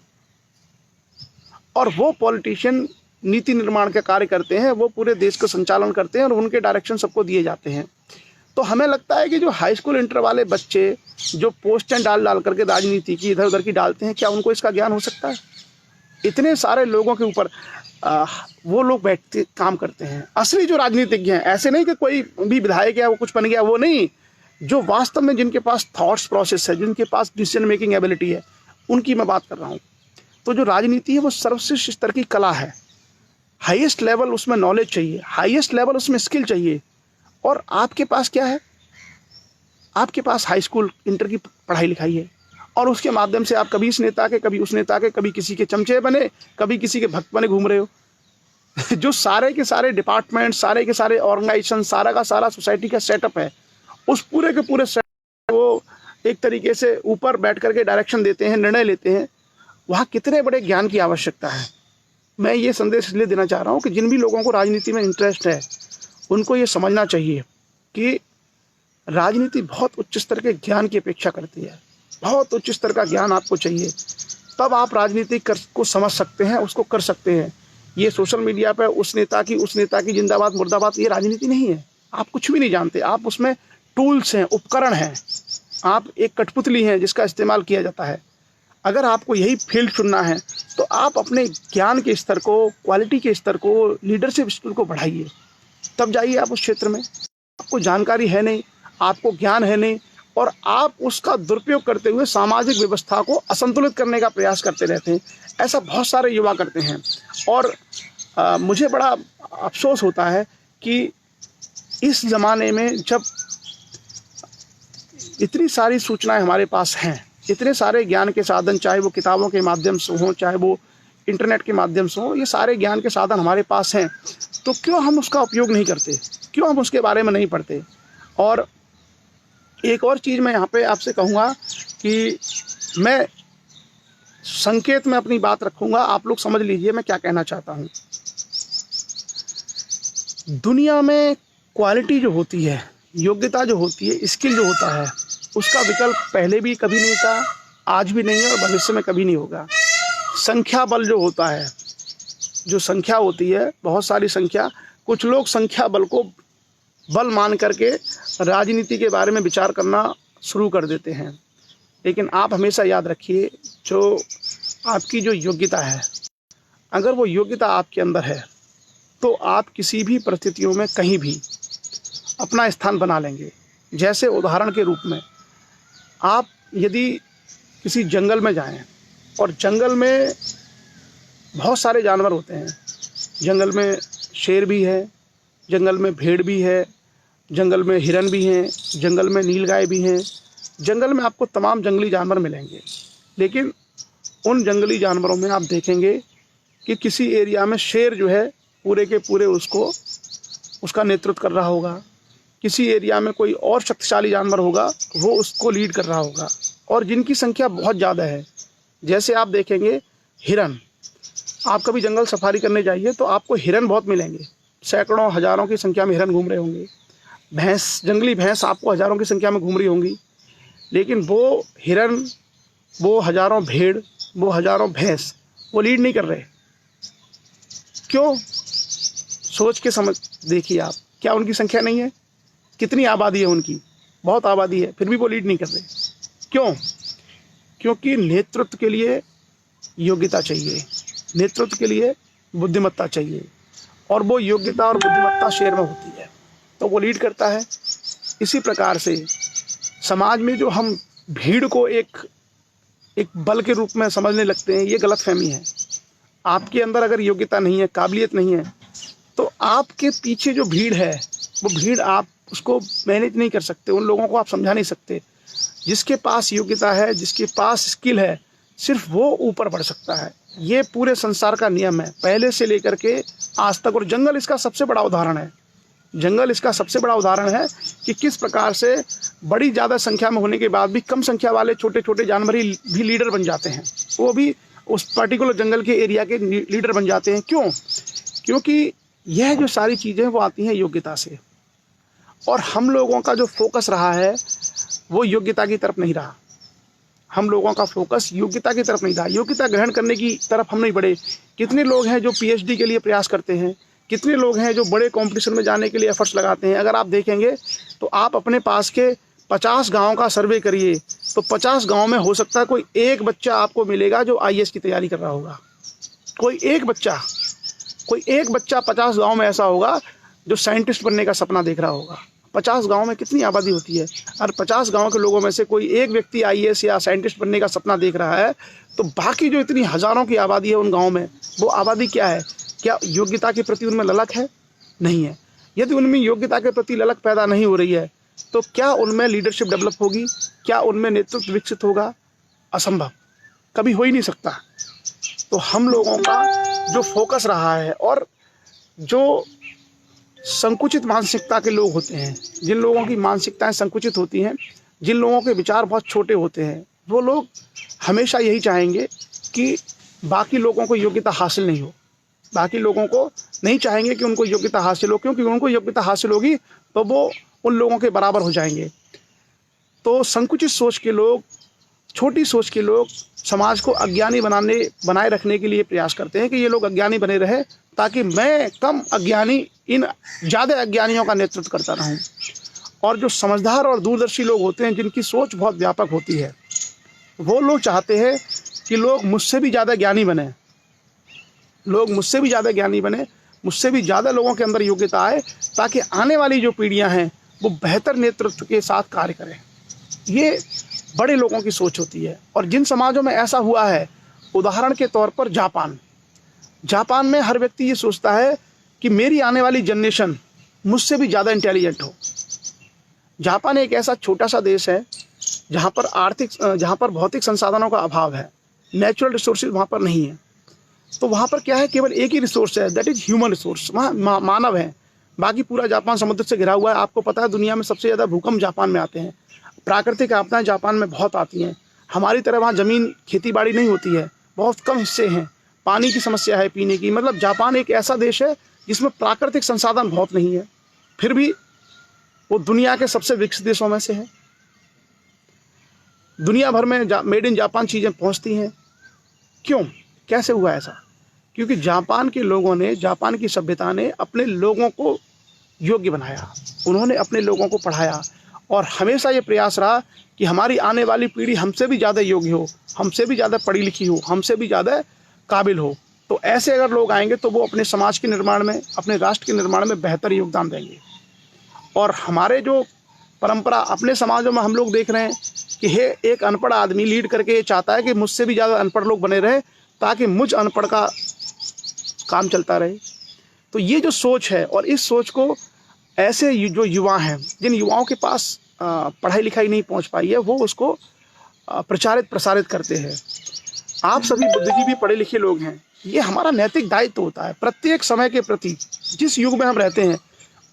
और वो पॉलिटिशियन नीति निर्माण के कार्य करते हैं, वो पूरे देश का संचालन करते हैं और उनके डायरेक्शन सबको दिए जाते हैं। तो हमें लगता है कि जो हाई स्कूल इंटर वाले बच्चे जो पोस्टें डाल करके राजनीति की इधर उधर की डालते हैं, क्या उनको इसका ज्ञान हो सकता है? इतने सारे लोगों के ऊपर वो लोग बैठते काम करते हैं। असली जो राजनीतिज्ञ हैं, ऐसे नहीं कि कोई भी विधायक है वो कुछ बन गया, वो नहीं, जो वास्तव में जिनके पास थॉट्स प्रोसेस है, जिनके पास डिसीजन मेकिंग एबिलिटी है, उनकी मैं बात कर रहा हूँ। तो जो राजनीति है वो सर्वश्रेष्ठ स्तर की कला है। हाईएस्ट लेवल उसमें नॉलेज चाहिए, हाईएस्ट लेवल उसमें स्किल चाहिए। और आपके पास क्या है? आपके पास हाई स्कूल इंटर की पढ़ाई लिखाई है और उसके माध्यम से आप कभी इस नेता के, कभी उस नेता के, कभी किसी के चमचे बने, कभी किसी के भक्त बने घूम रहे हो। जो सारे के सारे डिपार्टमेंट, सारे के सारे ऑर्गेनाइजेशन, सारा का सारा सोसाइटी का सेटअप है, उस पूरे के पूरे सेटअप वो एक तरीके से ऊपर बैठ करके डायरेक्शन देते हैं, निर्णय लेते हैं। वहाँ कितने बड़े ज्ञान की आवश्यकता है। मैं ये संदेश इसलिए देना चाह रहा हूँ कि जिन भी लोगों को राजनीति में इंटरेस्ट है, उनको ये समझना चाहिए कि राजनीति बहुत उच्च स्तर के ज्ञान की अपेक्षा करती है। बहुत उच्च स्तर का ज्ञान आपको चाहिए, तब आप राजनीति को समझ सकते हैं, उसको कर सकते हैं। ये सोशल मीडिया पर उस नेता की जिंदाबाद मुर्दाबाद, ये राजनीति नहीं है। आप कुछ भी नहीं जानते, आप उसमें टूल्स हैं, उपकरण हैं, आप एक कठपुतली हैं जिसका इस्तेमाल किया जाता है। अगर आपको यही फील्ड चुनना है तो आप अपने ज्ञान के स्तर को, क्वालिटी के स्तर को, लीडरशिप स्किल को बढ़ाइए, तब जाइए आप उस क्षेत्र में। आपको जानकारी है नहीं, आपको ज्ञान है नहीं, और आप उसका दुरुपयोग करते हुए सामाजिक व्यवस्था को असंतुलित करने का प्रयास करते रहते हैं। ऐसा बहुत सारे युवा करते हैं और मुझे बड़ा अफसोस होता है कि इस ज़माने में जब इतनी सारी सूचनाएं हमारे पास हैं, इतने सारे ज्ञान के साधन, चाहे वो किताबों के माध्यम से हों, चाहे वो इंटरनेट के माध्यम से हों, ये सारे ज्ञान के साधन हमारे पास हैं, तो क्यों हम उसका उपयोग नहीं करते? क्यों हम उसके बारे में नहीं पढ़ते? और एक और चीज़ मैं यहाँ पे आपसे कहूँगा कि मैं संकेत में अपनी बात रखूँगा, आप लोग समझ लीजिए मैं क्या कहना चाहता हूँ। दुनिया में क्वालिटी जो होती है, योग्यता जो होती है, स्किल जो होता है, उसका विकल्प पहले भी कभी नहीं था, आज भी नहीं है और भविष्य में कभी नहीं होगा। संख्या बल जो होता है, जो संख्या होती है, बहुत सारी संख्या, कुछ लोग संख्या बल को बल मान करके राजनीति के बारे में विचार करना शुरू कर देते हैं। लेकिन आप हमेशा याद रखिए, जो आपकी जो योग्यता है, अगर वो योग्यता आपके अंदर है तो आप किसी भी परिस्थितियों में कहीं भी अपना स्थान बना लेंगे। जैसे उदाहरण के रूप में, आप यदि किसी जंगल में जाएं और जंगल में बहुत सारे जानवर होते हैं, जंगल में शेर भी है, जंगल में भेड़ भी है, जंगल में हिरन भी हैं, जंगल में नीलगाय भी हैं, जंगल में आपको तमाम जंगली जानवर मिलेंगे। लेकिन उन जंगली जानवरों में आप देखेंगे कि किसी एरिया में शेर जो है पूरे के पूरे उसका नेतृत्व कर रहा होगा, किसी एरिया में कोई और शक्तिशाली जानवर होगा वो उसको लीड कर रहा होगा, और जिनकी संख्या बहुत ज़्यादा है। जैसे आप देखेंगे हिरन, आप कभी जंगल सफारी करने जाइए तो आपको हिरन बहुत मिलेंगे, सैकड़ों हज़ारों की संख्या में हिरन घूम रहे होंगे। भैंस, जंगली भैंस आपको हज़ारों की संख्या में घूम रही होंगी। लेकिन वो हिरन, वो हज़ारों भेड़, वो हज़ारों भैंस वो लीड नहीं कर रहे। क्यों? सोच के समझ देखिए आप, क्या उनकी संख्या नहीं है? कितनी आबादी है उनकी? बहुत आबादी है, फिर भी वो लीड नहीं कर रहे। क्यों? क्योंकि नेतृत्व के लिए योग्यता चाहिए, नेतृत्व के लिए बुद्धिमत्ता चाहिए, और वो योग्यता और बुद्धिमत्ता शेर में होती है तो वो लीड करता है। इसी प्रकार से समाज में जो हम भीड़ को एक बल के रूप में समझने लगते हैं, ये गलतफहमी है। आपके अंदर अगर योग्यता नहीं है, काबिलियत नहीं है, तो आपके पीछे जो भीड़ है वो भीड़ आप उसको मैनेज नहीं कर सकते, उन लोगों को आप समझा नहीं सकते। जिसके पास योग्यता है, जिसके पास स्किल है, सिर्फ वो ऊपर बढ़ सकता है। ये पूरे संसार का नियम है, पहले से लेकर के आज तक। और जंगल इसका सबसे बड़ा उदाहरण है। जंगल इसका सबसे बड़ा उदाहरण है कि किस प्रकार से बड़ी ज़्यादा संख्या में होने के बाद भी कम संख्या वाले छोटे छोटे जानवर ही भी लीडर बन जाते हैं, वो भी उस पर्टिकुलर जंगल के एरिया के लीडर बन जाते हैं। क्यों? क्योंकि यह जो सारी चीज़ें वो आती हैं योग्यता से, और हम लोगों का जो फोकस रहा है वो योग्यता की तरफ नहीं रहा। हम लोगों का फोकस योग्यता की तरफ नहीं रहा, योग्यता ग्रहण करने की तरफ हम नहीं बढ़े। कितने लोग हैं जो पीएचडी के लिए प्रयास करते हैं, कितने लोग हैं जो बड़े कंपटीशन में जाने के लिए एफर्ट्स लगाते हैं। अगर आप देखेंगे तो आप अपने पास के 50 गांव का सर्वे करिए तो 50 गांव में हो सकता है कोई एक बच्चा आपको मिलेगा जो आईएएस की तैयारी कर रहा होगा। कोई एक बच्चा 50 गांव में ऐसा होगा जो साइंटिस्ट बनने का सपना देख रहा होगा। 50 गांव में कितनी आबादी होती है, और 50 गांव के लोगों में से कोई एक व्यक्ति आईएएस या साइंटिस्ट बनने का सपना देख रहा है, तो बाकी जो इतनी हज़ारों की आबादी है उन गाँव में, वो आबादी क्या है? क्या योग्यता के प्रति उनमें ललक है? नहीं है। यदि उनमें योग्यता के प्रति ललक पैदा नहीं हो रही है तो क्या उनमें लीडरशिप डेवलप होगी? क्या उनमें नेतृत्व विकसित होगा? असंभव, कभी हो ही नहीं सकता। तो हम लोगों का जो फोकस रहा है, और जो संकुचित मानसिकता के लोग होते हैं, जिन लोगों की मानसिकताएं संकुचित होती हैं, जिन लोगों के विचार बहुत छोटे होते हैं, वो लोग हमेशा यही चाहेंगे कि बाकी लोगों को योग्यता हासिल नहीं हो। बाकी लोगों को नहीं चाहेंगे कि उनको योग्यता हासिल हो, क्योंकि उनको योग्यता हासिल होगी तो वो उन लोगों के बराबर हो जाएंगे। तो संकुचित सोच के लोग, छोटी सोच के लोग समाज को अज्ञानी बनाए रखने के लिए प्रयास करते हैं कि ये लोग अज्ञानी बने रहे, ताकि मैं कम अज्ञानी इन ज़्यादा अज्ञानियों का नेतृत्व करता रहूं। और जो समझदार और दूरदर्शी लोग होते हैं, जिनकी सोच बहुत व्यापक होती है, वो लोग चाहते हैं कि लोग मुझसे भी ज़्यादा ज्ञानी बने, मुझसे भी ज़्यादा लोगों के अंदर योग्यता आए, ताकि आने वाली जो पीढ़ियां हैं वो बेहतर नेतृत्व के साथ कार्य करें। ये बड़े लोगों की सोच होती है। और जिन समाजों में ऐसा हुआ है, उदाहरण के तौर पर जापान में हर व्यक्ति ये सोचता है कि मेरी आने वाली जनरेशन मुझसे भी ज़्यादा इंटेलिजेंट हो। जापान एक ऐसा छोटा सा देश है जहाँ पर भौतिक संसाधनों का अभाव है, नेचुरल रिसोर्सेज वहाँ पर नहीं है। तो वहाँ पर क्या है, केवल एक ही रिसोर्स है, दैट इज़ ह्यूमन रिसोर्स। वहाँ मानव है, बाकी पूरा जापान समुद्र से घिरा हुआ है। आपको पता है दुनिया में सबसे ज़्यादा भूकंप जापान में आते हैं, प्राकृतिक आपदाएं जापान में बहुत आती हैं। हमारी तरह वहाँ ज़मीन खेती बाड़ी नहीं होती है, बहुत कम हिस्से हैं, पानी की समस्या है पीने की। मतलब जापान एक ऐसा देश है जिसमें प्राकृतिक संसाधन बहुत नहीं है, फिर भी वो दुनिया के सबसे विकसित देशों में से है। दुनिया भर में मेड इन जापान चीज़ें पहुँचती हैं। क्यों? कैसे हुआ ऐसा? क्योंकि जापान के लोगों ने, जापान की सभ्यता ने अपने लोगों को योग्य बनाया, उन्होंने अपने लोगों को पढ़ाया, और हमेशा ये प्रयास रहा कि हमारी आने वाली पीढ़ी हमसे भी ज़्यादा योग्य हो, हमसे भी ज़्यादा पढ़ी लिखी हो, हमसे भी ज़्यादा काबिल हो। तो ऐसे अगर लोग आएंगे तो वो अपने समाज के निर्माण में, अपने राष्ट्र के निर्माण में बेहतर योगदान देंगे। और हमारे जो परंपरा अपने समाजों में हम लोग देख रहे हैं कि एक अनपढ़ आदमी लीड करके ये चाहता है कि मुझसे भी ज़्यादा अनपढ़ लोग बने रहे ताकि मुझ अनपढ़ का काम चलता रहे। तो ये जो सोच है, और इस सोच को ऐसे जो युवा हैं, जिन युवाओं के पास पढ़ाई लिखाई नहीं पहुंच पाई है, वो उसको प्रचारित प्रसारित करते हैं। आप सभी बुद्धिजीवी पढ़े लिखे लोग हैं, ये हमारा नैतिक दायित्व होता है। प्रत्येक समय के प्रति, जिस युग में हम रहते हैं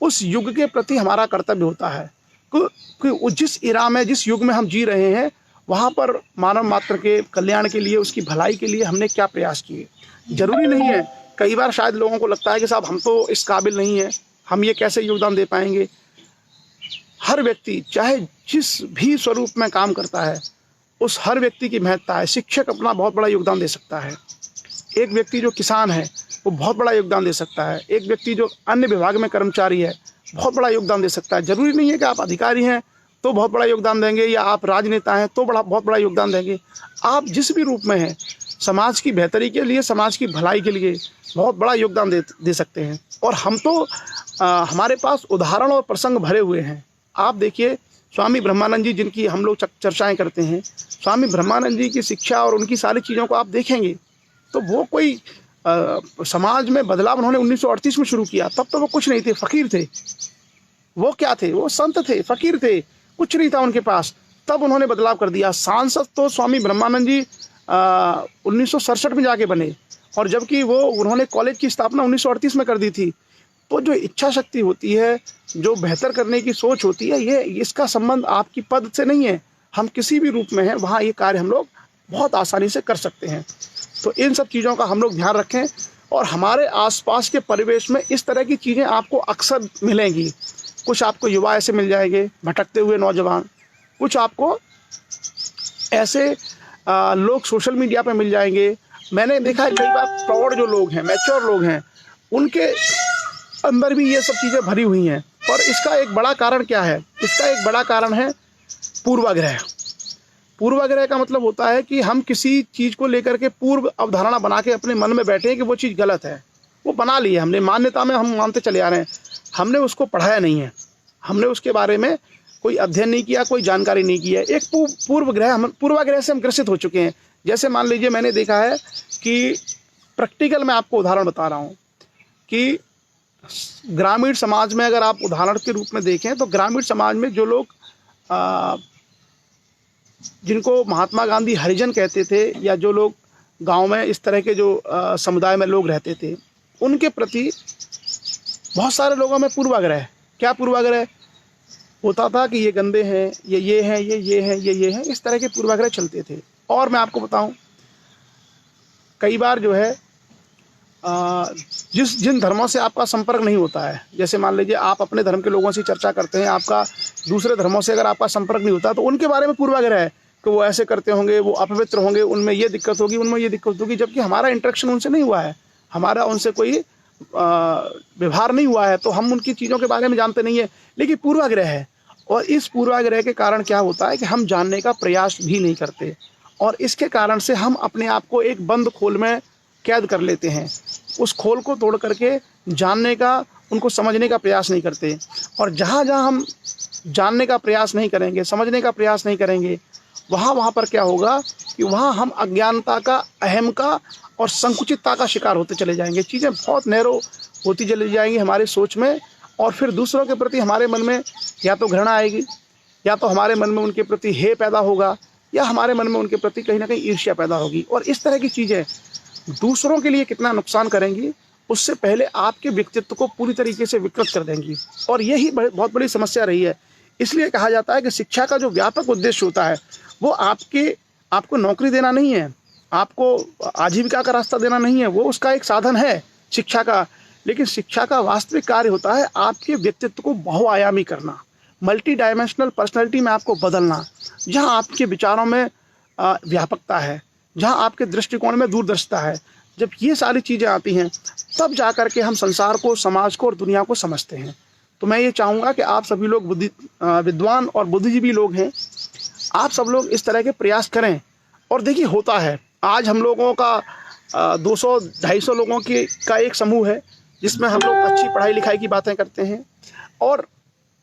उस युग के प्रति हमारा कर्तव्य होता है कि जिस इरा में, जिस युग में हम जी रहे हैं, वहाँ पर मानव मात्र के कल्याण के लिए, उसकी भलाई के लिए हमने क्या प्रयास किए। जरूरी नहीं है, कई बार शायद लोगों को लगता है कि साहब हम तो इस काबिल नहीं है, हम ये कैसे योगदान दे पाएंगे। हर व्यक्ति चाहे जिस भी स्वरूप में काम करता है, उस हर व्यक्ति की महत्ता है। शिक्षक अपना बहुत बड़ा योगदान दे सकता है, एक व्यक्ति जो किसान है वो बहुत बड़ा योगदान दे सकता है, एक व्यक्ति जो अन्य विभाग में कर्मचारी है बहुत बड़ा योगदान दे सकता है। जरूरी नहीं है कि आप अधिकारी हैं तो बहुत बड़ा योगदान देंगे, या आप राजनेता हैं तो बहुत बड़ा योगदान देंगे। आप जिस भी रूप में हैं, समाज की बेहतरी के लिए, समाज की भलाई के लिए बहुत बड़ा योगदान दे सकते हैं। और हम तो हमारे पास उदाहरण और प्रसंग भरे हुए हैं। आप देखिए स्वामी ब्रह्मानंद जी, जिनकी हम लोग चर्चाएं करते हैं, स्वामी ब्रह्मानंद जी की शिक्षा और उनकी सारी चीज़ों को आप देखेंगे तो वो कोई समाज में बदलाव उन्होंने 1938 में शुरू किया। तब तो वो कुछ नहीं थे, फकीर थे। वो क्या थे? वो संत थे, फकीर थे, कुछ नहीं था उनके पास। तब उन्होंने बदलाव कर दिया। सांसद तो स्वामी ब्रह्मानंद जी 1967 में जाके बने, और जबकि उन्होंने कॉलेज की स्थापना 1938 में कर दी थी। तो जो इच्छा शक्ति होती है, जो बेहतर करने की सोच होती है, ये इसका संबंध आपकी पद से नहीं है। हम किसी भी रूप में हैं, वहाँ ये कार्य हम लोग बहुत आसानी से कर सकते हैं। तो इन सब चीज़ों का हम लोग ध्यान रखें, और हमारे आसपास के परिवेश में इस तरह की चीज़ें आपको अक्सर मिलेंगी। कुछ आपको युवा ऐसे मिल जाएंगे, भटकते हुए नौजवान, कुछ आपको ऐसे लोग सोशल मीडिया पे मिल जाएंगे। मैंने देखा है कई बार प्रौढ़ जो लोग हैं, मैच्योर लोग हैं, उनके अंदर भी ये सब चीज़ें भरी हुई हैं। और इसका एक बड़ा कारण क्या है? इसका एक बड़ा कारण है पूर्वाग्रह। पूर्वाग्रह का मतलब होता है कि हम किसी चीज़ को लेकर के पूर्व अवधारणा बना के अपने मन में बैठे हैं कि वो चीज़ गलत है। वो बना ली है हमने, मान्यता में हम मानते चले आ रहे हैं, हमने उसको पढ़ाया नहीं है, हमने उसके बारे में कोई अध्ययन नहीं किया, कोई जानकारी नहीं की है। एक पूर्वाग्रह से हम ग्रसित हो चुके हैं। जैसे मान लीजिए, मैंने देखा है कि प्रैक्टिकल में आपको उदाहरण बता रहा हूँ कि ग्रामीण समाज में अगर आप उदाहरण के रूप में देखें तो ग्रामीण समाज में जो लोग जिनको महात्मा गांधी हरिजन कहते थे, या जो लोग गांव में इस तरह के जो समुदाय में लोग रहते थे, उनके प्रति बहुत सारे लोगों में पूर्वाग्रह। क्या पूर्वाग्रह होता था कि ये गंदे हैं, ये हैं, ये हैं, ये हैं, इस तरह के पूर्वाग्रह चलते थे। और मैं आपको बताऊं, कई बार जो है जिन धर्मों से आपका संपर्क नहीं होता है, जैसे मान लीजिए आप अपने धर्म के लोगों से चर्चा करते हैं, आपका दूसरे धर्मों से अगर आपका संपर्क नहीं होता तो उनके बारे में पूर्वाग्रह है कि वो ऐसे करते होंगे, वो अपवित्र होंगे, उनमें ये दिक्कत होगी, उनमें ये दिक्कत होगी, जबकि हमारा इंटरेक्शन उनसे नहीं हुआ है, हमारा उनसे कोई व्यवहार नहीं हुआ है, तो हम उनकी चीज़ों के बारे में जानते नहीं है, लेकिन पूर्वाग्रह है। और इस पूर्वाग्रह के कारण क्या होता है कि हम जानने का प्रयास भी नहीं करते, और इसके कारण से हम अपने आप को एक बंद खोल में कैद कर लेते हैं। उस खोल को तोड़ करके जानने का, उनको समझने का प्रयास नहीं करते। और जहाँ जहाँ हम जानने का प्रयास नहीं करेंगे, समझने का प्रयास नहीं करेंगे, वहाँ पर क्या होगा कि वहाँ हम अज्ञानता का, अहम का और संकुचितता का शिकार होते चले जाएंगे। चीज़ें बहुत नैरो होती चली जाएंगी हमारी सोच में, और फिर दूसरों के प्रति हमारे मन में या तो घृणा आएगी, या तो हमारे मन में उनके प्रति हे पैदा होगा, या हमारे मन में उनके प्रति कहीं ना कहीं ईर्ष्या पैदा होगी। और इस तरह की चीज़ें दूसरों के लिए कितना नुकसान करेंगी, उससे पहले आपके व्यक्तित्व को पूरी तरीके से विकृत कर देंगी। और यही बहुत बड़ी समस्या रही है। इसलिए कहा जाता है कि शिक्षा का जो व्यापक उद्देश्य होता है वो आपको नौकरी देना नहीं है, आपको आजीविका का रास्ता देना नहीं है, वो उसका एक साधन है शिक्षा का। लेकिन शिक्षा का वास्तविक कार्य होता है आपके व्यक्तित्व को बहुआयामी करना, मल्टी डायमेंशनल पर्सनैलिटी में आपको बदलना, जहाँ आपके विचारों में व्यापकता है, जहाँ आपके दृष्टिकोण में दूरदर्शिता है। जब ये सारी चीज़ें आती हैं तब जा कर के हम संसार को, समाज को और दुनिया को समझते हैं। तो मैं ये चाहूँगा कि आप सभी लोग विद्वान और बुद्धिजीवी लोग हैं, आप सब लोग इस तरह के प्रयास करें। और देखिए होता है, आज हम लोगों का 200-250 लोगों का एक समूह है जिसमें हम लोग अच्छी पढ़ाई लिखाई की बातें करते हैं, और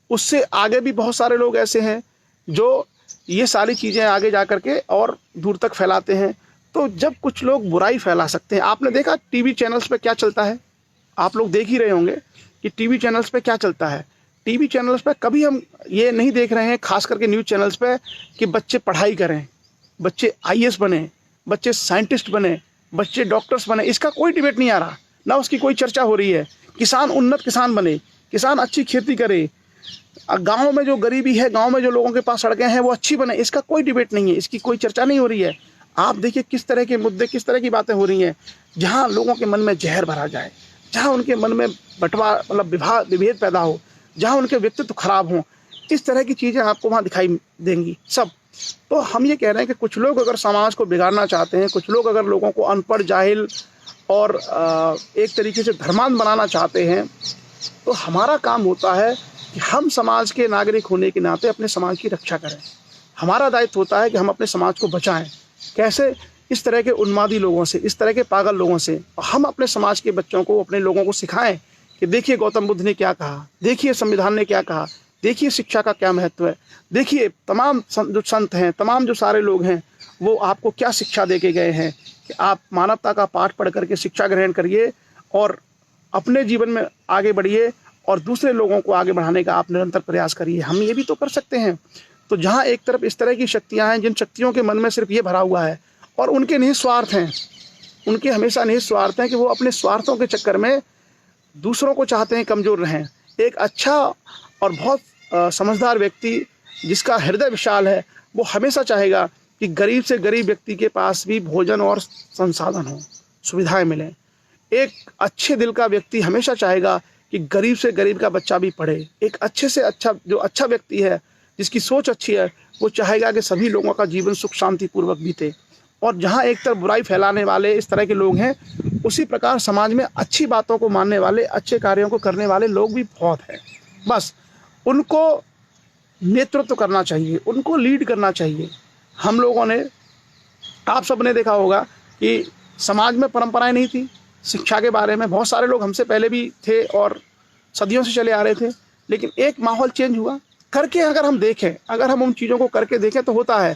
उससे आगे भी बहुत सारे लोग ऐसे हैं जो ये सारी चीज़ें आगे जा कर के और दूर तक फैलाते हैं। तो जब कुछ लोग बुराई फैला सकते हैं, आपने देखा टीवी चैनल्स पे क्या चलता है, आप लोग देख ही रहे होंगे कि टीवी चैनल्स पे क्या चलता है। टीवी चैनल्स पे कभी हम ये नहीं देख रहे हैं, खास करके न्यूज़ चैनल्स पे, कि बच्चे पढ़ाई करें, बच्चे आईएएस बने, बच्चे साइंटिस्ट बने, बच्चे डॉक्टर्स बने। इसका कोई डिबेट नहीं आ रहा, ना उसकी कोई चर्चा हो रही है। किसान उन्नत किसान बने, किसान अच्छी खेती करे, गाँव में जो गरीबी है, गाँव में जो लोगों के पास सड़कें हैं वो अच्छी बने। इसका कोई डिबेट नहीं है, इसकी कोई चर्चा नहीं हो रही है। आप देखिए किस तरह के मुद्दे, किस तरह की बातें हो रही हैं, जहाँ लोगों के मन में जहर भरा जाए, जहाँ उनके मन में मतलब विभेद पैदा हो, जहाँ उनके व्यक्तित्व खराब हों, इस तरह की चीज़ें आपको वहाँ दिखाई देंगी सब। तो हम ये कह रहे हैं कि कुछ लोग अगर समाज को बिगाड़ना चाहते हैं, कुछ लोग अगर लोगों को अनपढ़, जाहिल और एक तरीके से धर्मांध बनाना चाहते हैं, तो हमारा काम होता है कि हम समाज के नागरिक होने के नाते अपने समाज की रक्षा करें। हमारा दायित्व होता है कि हम अपने समाज को बचाएं। कैसे? इस तरह के उन्मादी लोगों से, इस तरह के पागल लोगों से। हम अपने समाज के बच्चों को, अपने लोगों को सिखाएं कि देखिए गौतम बुद्ध ने क्या कहा, देखिए संविधान ने क्या कहा, देखिए शिक्षा का क्या महत्व है, देखिए तमाम जो संत हैं, तमाम जो सारे लोग हैं, वो आपको क्या शिक्षा दे के गए हैं कि आप मानवता का पाठ पढ़ करके शिक्षा ग्रहण करिए और अपने जीवन में आगे बढ़िए और दूसरे लोगों को आगे बढ़ाने का आप निरंतर प्रयास करिए। हम ये भी तो कर सकते हैं। तो जहाँ एक तरफ इस तरह की शक्तियाँ हैं, जिन शक्तियों के मन में सिर्फ ये भरा हुआ है और उनके निहित स्वार्थ हैं, उनके हमेशा निहित स्वार्थ हैं कि वो अपने स्वार्थों के चक्कर में दूसरों को चाहते हैं कमज़ोर रहें। एक अच्छा और बहुत समझदार व्यक्ति जिसका हृदय विशाल है, वो हमेशा चाहेगा कि गरीब से गरीब व्यक्ति के पास भी भोजन और संसाधन हो, सुविधाएं मिलें। एक अच्छे दिल का व्यक्ति हमेशा चाहेगा कि गरीब से गरीब का बच्चा भी पढ़े। एक अच्छे से अच्छा, जो अच्छा व्यक्ति है, जिसकी सोच अच्छी है, वो चाहेगा कि सभी लोगों का जीवन सुख शांति पूर्वक बीते। और जहाँ एक तरफ बुराई फैलाने वाले इस तरह के लोग हैं, उसी प्रकार समाज में अच्छी बातों को मानने वाले, अच्छे कार्यों को करने वाले लोग भी बहुत हैं। बस उनको नेतृत्व करना चाहिए, उनको लीड करना चाहिए। हम लोगों ने, आप सब ने देखा होगा कि समाज में परंपराएं नहीं थी शिक्षा के बारे में। बहुत सारे लोग हमसे पहले भी थे और सदियों से चले आ रहे थे, लेकिन एक माहौल चेंज हुआ करके। अगर हम देखें, अगर हम उन चीज़ों को करके देखें तो होता है।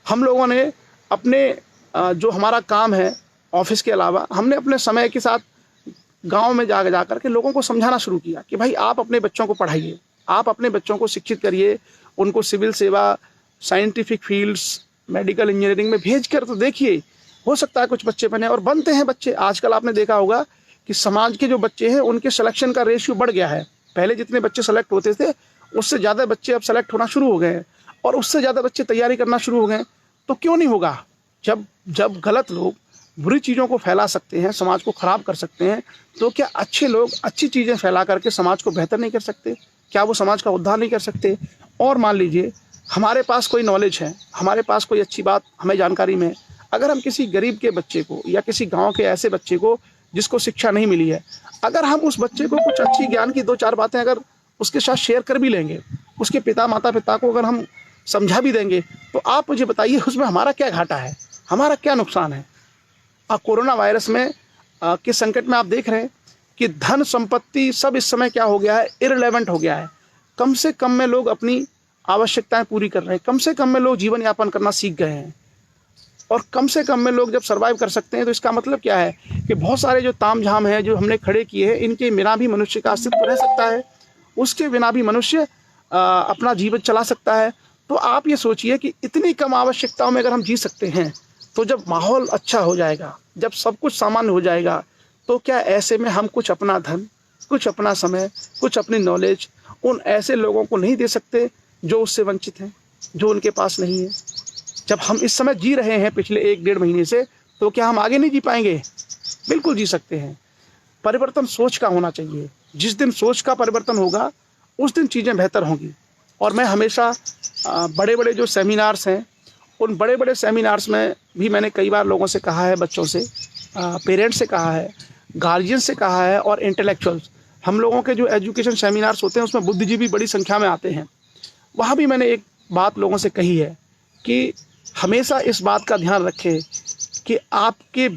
हम लोगों ने अपने जो हमारा काम है ऑफिस के अलावा, हमने अपने समय के साथ गांव में जा कर के लोगों को समझाना शुरू किया कि भाई आप अपने बच्चों को पढ़ाइए, आप अपने बच्चों को शिक्षित करिए, उनको सिविल सेवा, साइंटिफिक फील्ड्स, मेडिकल इंजीनियरिंग में भेज कर तो देखिए, हो सकता है कुछ बच्चे बने, और बनते हैं बच्चे। आजकल आपने देखा होगा कि समाज के जो बच्चे हैं उनके सिलेक्शन का रेशियो बढ़ गया है। पहले जितने बच्चे सेलेक्ट होते थे उससे ज़्यादा बच्चे अब सेलेक्ट होना शुरू हो गए हैं, और उससे ज़्यादा बच्चे तैयारी करना शुरू हो गए। तो क्यों नहीं होगा? जब गलत लोग बुरी चीज़ों को फैला सकते हैं, समाज को ख़राब कर सकते हैं, तो क्या अच्छे लोग अच्छी चीज़ें फैला करके समाज को बेहतर नहीं कर सकते? क्या वो समाज का उद्धार नहीं कर सकते? और मान लीजिए हमारे पास कोई नॉलेज है, हमारे पास कोई अच्छी बात हमें जानकारी में, अगर हम किसी गरीब के बच्चे को या किसी गांव के ऐसे बच्चे को जिसको शिक्षा नहीं मिली है, अगर हम उस बच्चे को कुछ अच्छी ज्ञान की 2-4 बातें अगर उसके साथ शेयर कर भी लेंगे, उसके माता पिता को अगर हम समझा भी देंगे, तो आप मुझे बताइए उसमें हमारा क्या घाटा है, हमारा क्या नुकसान है? कोरोना वायरस में के संकट में आप देख रहे हैं कि धन संपत्ति सब इस समय क्या हो गया है, इररिलेवेंट हो गया है। कम से कम में लोग अपनी आवश्यकताएं पूरी कर रहे हैं, कम से कम में लोग जीवन यापन करना सीख गए हैं। और कम से कम में लोग जब सर्वाइव कर सकते हैं, तो इसका मतलब क्या है कि बहुत सारे जो ताम झाम है जो हमने खड़े किए हैं, इनके बिना भी मनुष्य का अस्तित्व रह सकता है, उसके बिना भी मनुष्य अपना जीवन चला सकता है। तो आप ये सोचिए कि इतनी कम आवश्यकताओं में अगर हम जी सकते हैं, तो जब माहौल अच्छा हो जाएगा, जब सब कुछ सामान्य हो जाएगा, तो क्या ऐसे में हम कुछ अपना धन, कुछ अपना समय, कुछ अपनी नॉलेज उन ऐसे लोगों को नहीं दे सकते जो उससे वंचित हैं, जो उनके पास नहीं है? जब हम इस समय जी रहे हैं पिछले 1-1.5 महीने से, तो क्या हम आगे नहीं जी पाएंगे? बिल्कुल जी सकते हैं। परिवर्तन सोच का होना चाहिए। जिस दिन सोच का परिवर्तन होगा, उस दिन चीज़ें बेहतर होंगी। और मैं हमेशा बड़े बड़े जो सेमिनार्स हैं, उन बड़े बड़े सेमिनार्स में भी मैंने कई बार लोगों से कहा है, बच्चों से, पेरेंट्स से कहा है, गार्जियन से कहा है, और इंटेलेक्चुअल्स, हम लोगों के जो एजुकेशन सेमिनार्स होते हैं उसमें बुद्धिजीवी बड़ी संख्या में आते हैं। वहाँ भी मैंने एक बात लोगों से कही है कि हमेशा इस बात का ध्यान रखें कि आपके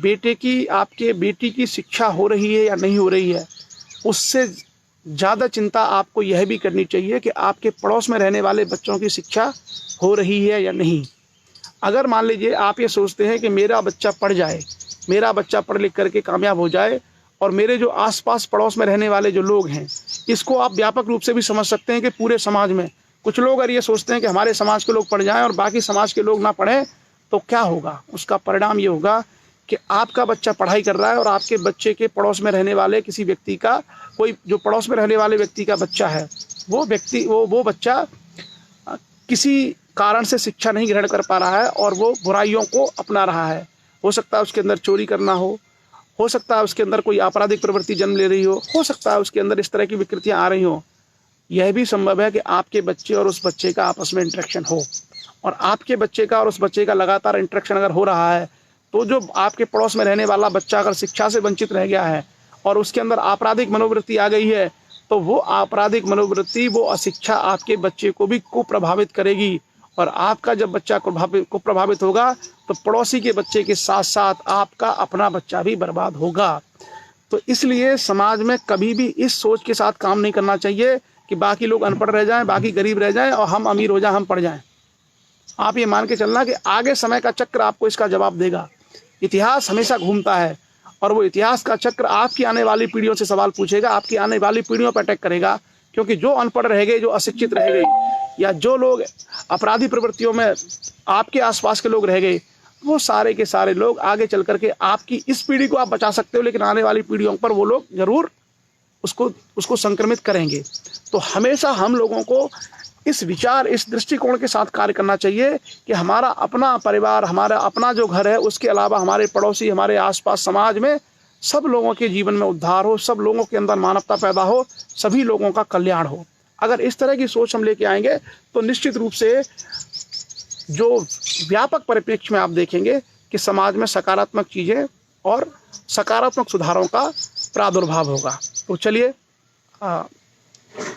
बेटी की शिक्षा हो रही है या नहीं हो रही है, उससे ज़्यादा चिंता आपको यह भी करनी चाहिए कि आपके पड़ोस में रहने वाले बच्चों की शिक्षा हो रही है या नहीं। अगर मान लीजिए आप ये सोचते हैं कि मेरा बच्चा पढ़ जाए, मेरा बच्चा पढ़ लिख करके कामयाब हो जाए, और मेरे जो आसपास पड़ोस में रहने वाले जो लोग हैं, इसको आप व्यापक रूप से भी समझ सकते हैं कि पूरे समाज में कुछ लोग अगर ये सोचते हैं कि हमारे समाज के लोग पढ़ जाएं और बाकी समाज के लोग ना पढ़ें, तो क्या होगा? उसका परिणाम ये होगा कि आपका बच्चा पढ़ाई कर रहा है और आपके बच्चे के पड़ोस में रहने वाले किसी व्यक्ति का, कोई जो पड़ोस में रहने वाले व्यक्ति का बच्चा है, वो बच्चा किसी कारण से शिक्षा नहीं ग्रहण कर पा रहा है और वो बुराइयों को अपना रहा है। हो सकता है उसके अंदर चोरी करना हो सकता है उसके अंदर कोई आपराधिक प्रवृत्ति जन्म ले रही हो सकता है उसके अंदर इस तरह की विकृतियां आ रही हो। यह भी संभव है कि आपके बच्चे और उस बच्चे का आपस में इंटरेक्शन हो, और आपके बच्चे का और उस बच्चे का लगातार इंटरेक्शन अगर हो रहा है, तो जो आपके पड़ोस में रहने वाला बच्चा अगर शिक्षा से वंचित रह गया है और उसके अंदर आपराधिक मनोवृत्ति आ गई है, तो वो आपराधिक मनोवृत्ति, वो अशिक्षा आपके बच्चे को भी कुप्रभावित करेगी, और आपका जब बच्चा कुप्रभावित होगा तो पड़ोसी के बच्चे के साथ साथ आपका अपना बच्चा भी बर्बाद होगा। तो इसलिए समाज में कभी भी इस सोच के साथ काम नहीं करना चाहिए कि बाकी लोग अनपढ़ रह जाएं, बाकी गरीब रह जाएं और हम अमीर हो जाएं, हम पढ़ जाएं। आप ये मान के चलना कि आगे समय का चक्र आपको इसका जवाब देगा। इतिहास हमेशा घूमता है और वो इतिहास का चक्र आपकी आने वाली पीढ़ियों से सवाल पूछेगा, आपकी आने वाली पीढ़ियों पर अटैक करेगा, क्योंकि जो अनपढ़ रह गए, जो अशिक्षित रह गए, या जो लोग अपराधी प्रवृत्तियों में आपके आसपास के लोग रह गए, वो सारे के सारे लोग आगे चल करके आपकी इस पीढ़ी को आप बचा सकते हो, लेकिन आने वाली पीढ़ियों पर वो लोग जरूर उसको संक्रमित करेंगे। तो हमेशा हम लोगों को इस विचार, इस दृष्टिकोण के साथ कार्य करना चाहिए कि हमारा अपना परिवार, हमारा अपना जो घर है, उसके अलावा हमारे पड़ोसी, हमारे आसपास समाज में सब लोगों के जीवन में उद्धार हो, सब लोगों के अंदर मानवता पैदा हो, सभी लोगों का कल्याण हो। अगर इस तरह की सोच हम लेके आएंगे तो निश्चित रूप से जो व्यापक परिप्रेक्ष्य में आप देखेंगे कि समाज में सकारात्मक चीज़ें और सकारात्मक सुधारों का प्रादुर्भाव होगा। तो चलिए,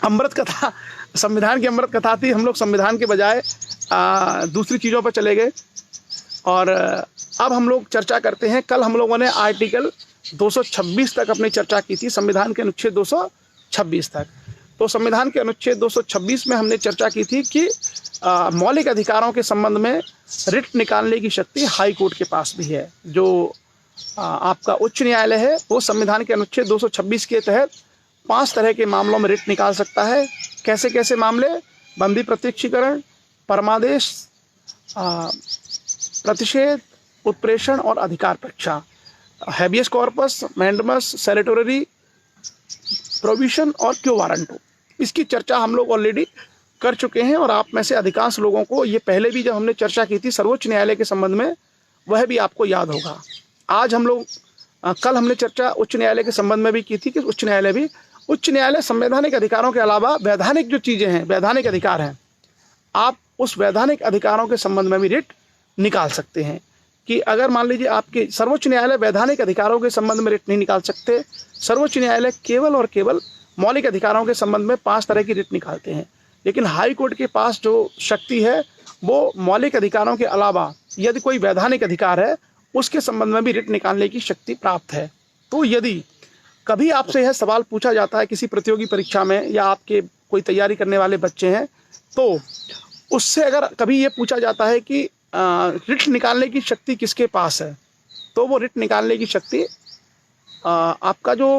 अमृत कथा, संविधान की अमृत कथा थी, हम लोग संविधान के बजाय दूसरी चीज़ों पर चले गए, और अब हम लोग चर्चा करते हैं। कल हम लोगों ने आर्टिकल 226 तक अपनी चर्चा की थी, संविधान के अनुच्छेद 226 तक। तो संविधान के अनुच्छेद 226 में हमने चर्चा की थी कि मौलिक अधिकारों के संबंध में रिट निकालने की शक्ति हाई कोर्ट के पास भी है। जो आपका उच्च न्यायालय है, वो संविधान के अनुच्छेद 226 के तहत 5 तरह के मामलों में रिट निकाल सकता है। कैसे कैसे मामले? बंदी प्रत्यक्षीकरण, परमादेश, प्रतिषेध, उत्प्रेषण और अधिकार परीक्षा, हैबियस कॉर्पस, मैंडमस, सेरेटोरी प्रोविजन और क्यो वारंटो। इसकी चर्चा हम लोग ऑलरेडी कर चुके हैं, और आप में से अधिकांश लोगों को ये पहले भी जब हमने चर्चा की थी सर्वोच्च न्यायालय के संबंध में, वह भी आपको याद होगा। आज हम लोग कल हमने चर्चा उच्च न्यायालय के संबंध में भी की थी कि उच्च न्यायालय संवैधानिक अधिकारों के अलावा वैधानिक जो चीज़ें हैं, वैधानिक अधिकार हैं, आप उस वैधानिक अधिकारों के संबंध में भी रिट निकाल सकते हैं। कि अगर मान लीजिए आपके सर्वोच्च न्यायालय वैधानिक अधिकारों के संबंध में रिट नहीं निकाल सकते, सर्वोच्च न्यायालय केवल और केवल मौलिक अधिकारों के संबंध में 5 तरह की रिट निकालते हैं। लेकिन हाई कोर्ट के पास जो शक्ति है, वो मौलिक अधिकारों के अलावा यदि कोई वैधानिक अधिकार है, उसके संबंध में भी रिट निकालने की शक्ति प्राप्त है। तो यदि कभी आपसे यह सवाल पूछा जाता है किसी प्रतियोगी परीक्षा में, या आपके कोई तैयारी करने वाले बच्चे हैं, तो उससे अगर कभी ये पूछा जाता है कि रिट निकालने की शक्ति किसके पास है, तो वो रिट निकालने की शक्ति आपका जो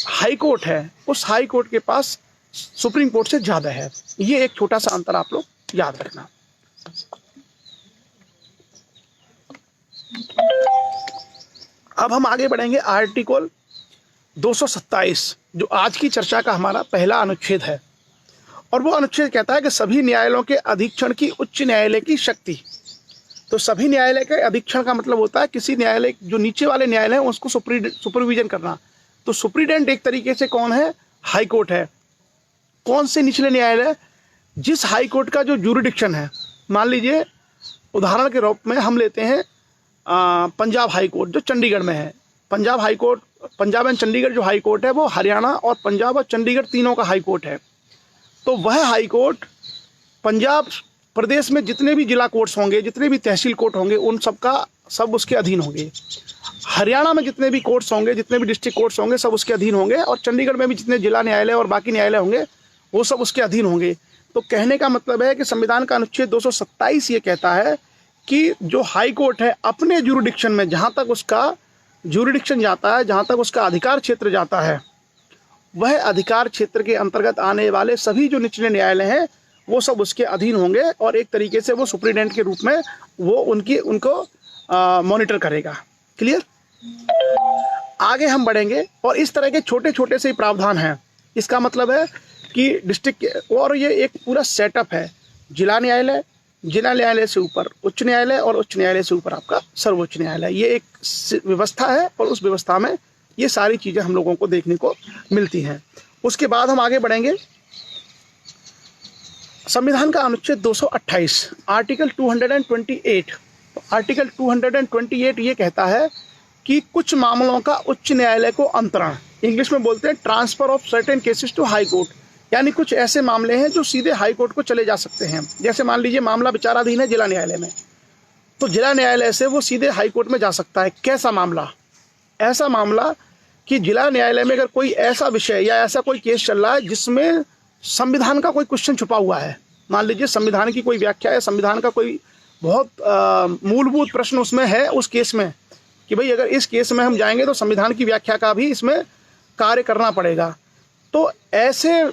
हाई कोर्ट है, उस हाई कोर्ट के पास सुप्रीम कोर्ट से ज़्यादा है। ये एक छोटा सा अंतर आप लोग याद रखना। अब हम आगे बढ़ेंगे आर्टिकल 227, जो आज की चर्चा का हमारा पहला अनुच्छेद है, और वो अनुच्छेद कहता है कि सभी न्यायालयों के अधीक्षण की उच्च न्यायालय की शक्ति। तो सभी न्यायालय के अधीक्षण का मतलब होता है किसी न्यायालय, जो नीचे वाले न्यायालय हैं उसको सुपरविजन करना। तो सुप्रीडेंट एक तरीके से कौन है? हाई कोर्ट है। कौन से निचले न्यायालय? जिस हाई कोर्ट का जो ज्यूरिडिक्शन है, मान लीजिए उदाहरण के रूप में हम लेते हैं पंजाब हाई कोर्ट जो चंडीगढ़ में है। Punjab high court, Punjab and Chandigarh जो हाई कोर्ट है, वो हरियाणा और पंजाब और चंडीगढ़ तीनों का हाई कोर्ट है। तो वह हाई कोर्ट पंजाब प्रदेश में जितने भी जिला कोर्ट्स होंगे, जितने भी तहसील कोर्ट होंगे, उन सबका सब उसके अधीन होंगे। हरियाणा में जितने भी कोर्ट्स होंगे, जितने भी डिस्ट्रिक्ट कोर्ट्स होंगे, सब उसके अधीन होंगे। और चंडीगढ़ में भी जितने जिला न्यायालय और बाकी न्यायालय होंगे, वो सब उसके अधीन होंगे। तो कहने का मतलब है कि संविधान का अनुच्छेद 227 ये कहता है कि जो हाई कोर्ट है अपने ज्यूरिडिक्शन में, जहाँ तक उसका ज्यूरिडिक्शन जाता है, जहाँ तक उसका अधिकार क्षेत्र जाता है, वह अधिकार क्षेत्र के अंतर्गत आने वाले सभी जो निचले न्यायालय हैं वो सब उसके अधीन होंगे। और एक तरीके से वो सुप्रीटेंडेंट के रूप में वो उनको मॉनिटर करेगा। क्लियर? आगे हम बढ़ेंगे और इस तरह के छोटे छोटे से ही प्रावधान हैं। इसका मतलब है कि डिस्ट्रिक्ट, और ये एक पूरा सेटअप है, जिला न्यायालय, जिला न्यायालय से ऊपर उच्च न्यायालय और उच्च न्यायालय से ऊपर आपका सर्वोच्च न्यायालय। ये एक व्यवस्था है और उस व्यवस्था में ये सारी चीज़ें हम लोगों को देखने को मिलती हैं। उसके बाद हम आगे बढ़ेंगे। संविधान का अनुच्छेद 228 आर्टिकल 228, आर्टिकल 228 ये कहता है कि कुछ मामलों का उच्च न्यायालय को अंतरण, इंग्लिश में बोलते हैं transfer of certain cases to high court, यानी कुछ ऐसे मामले हैं जो सीधे हाई कोर्ट को चले जा सकते हैं। जैसे मान लीजिए मामला विचाराधीन है जिला न्यायालय में, तो जिला न्यायालय से वो सीधे हाई कोर्ट में जा सकता है। कैसा मामला? ऐसा मामला कि जिला न्यायालय में अगर कोई ऐसा विषय या ऐसा कोई केस चल रहा है जिसमें संविधान का कोई क्वेश्चन छुपा हुआ है, मान लीजिए संविधान की कोई व्याख्या है, संविधान का कोई बहुत मूलभूत प्रश्न उसमें है उस केस में, कि भाई अगर इस केस में हम जाएंगे तो संविधान की व्याख्या का भी इसमें कार्य करना पड़ेगा। तो ऐसे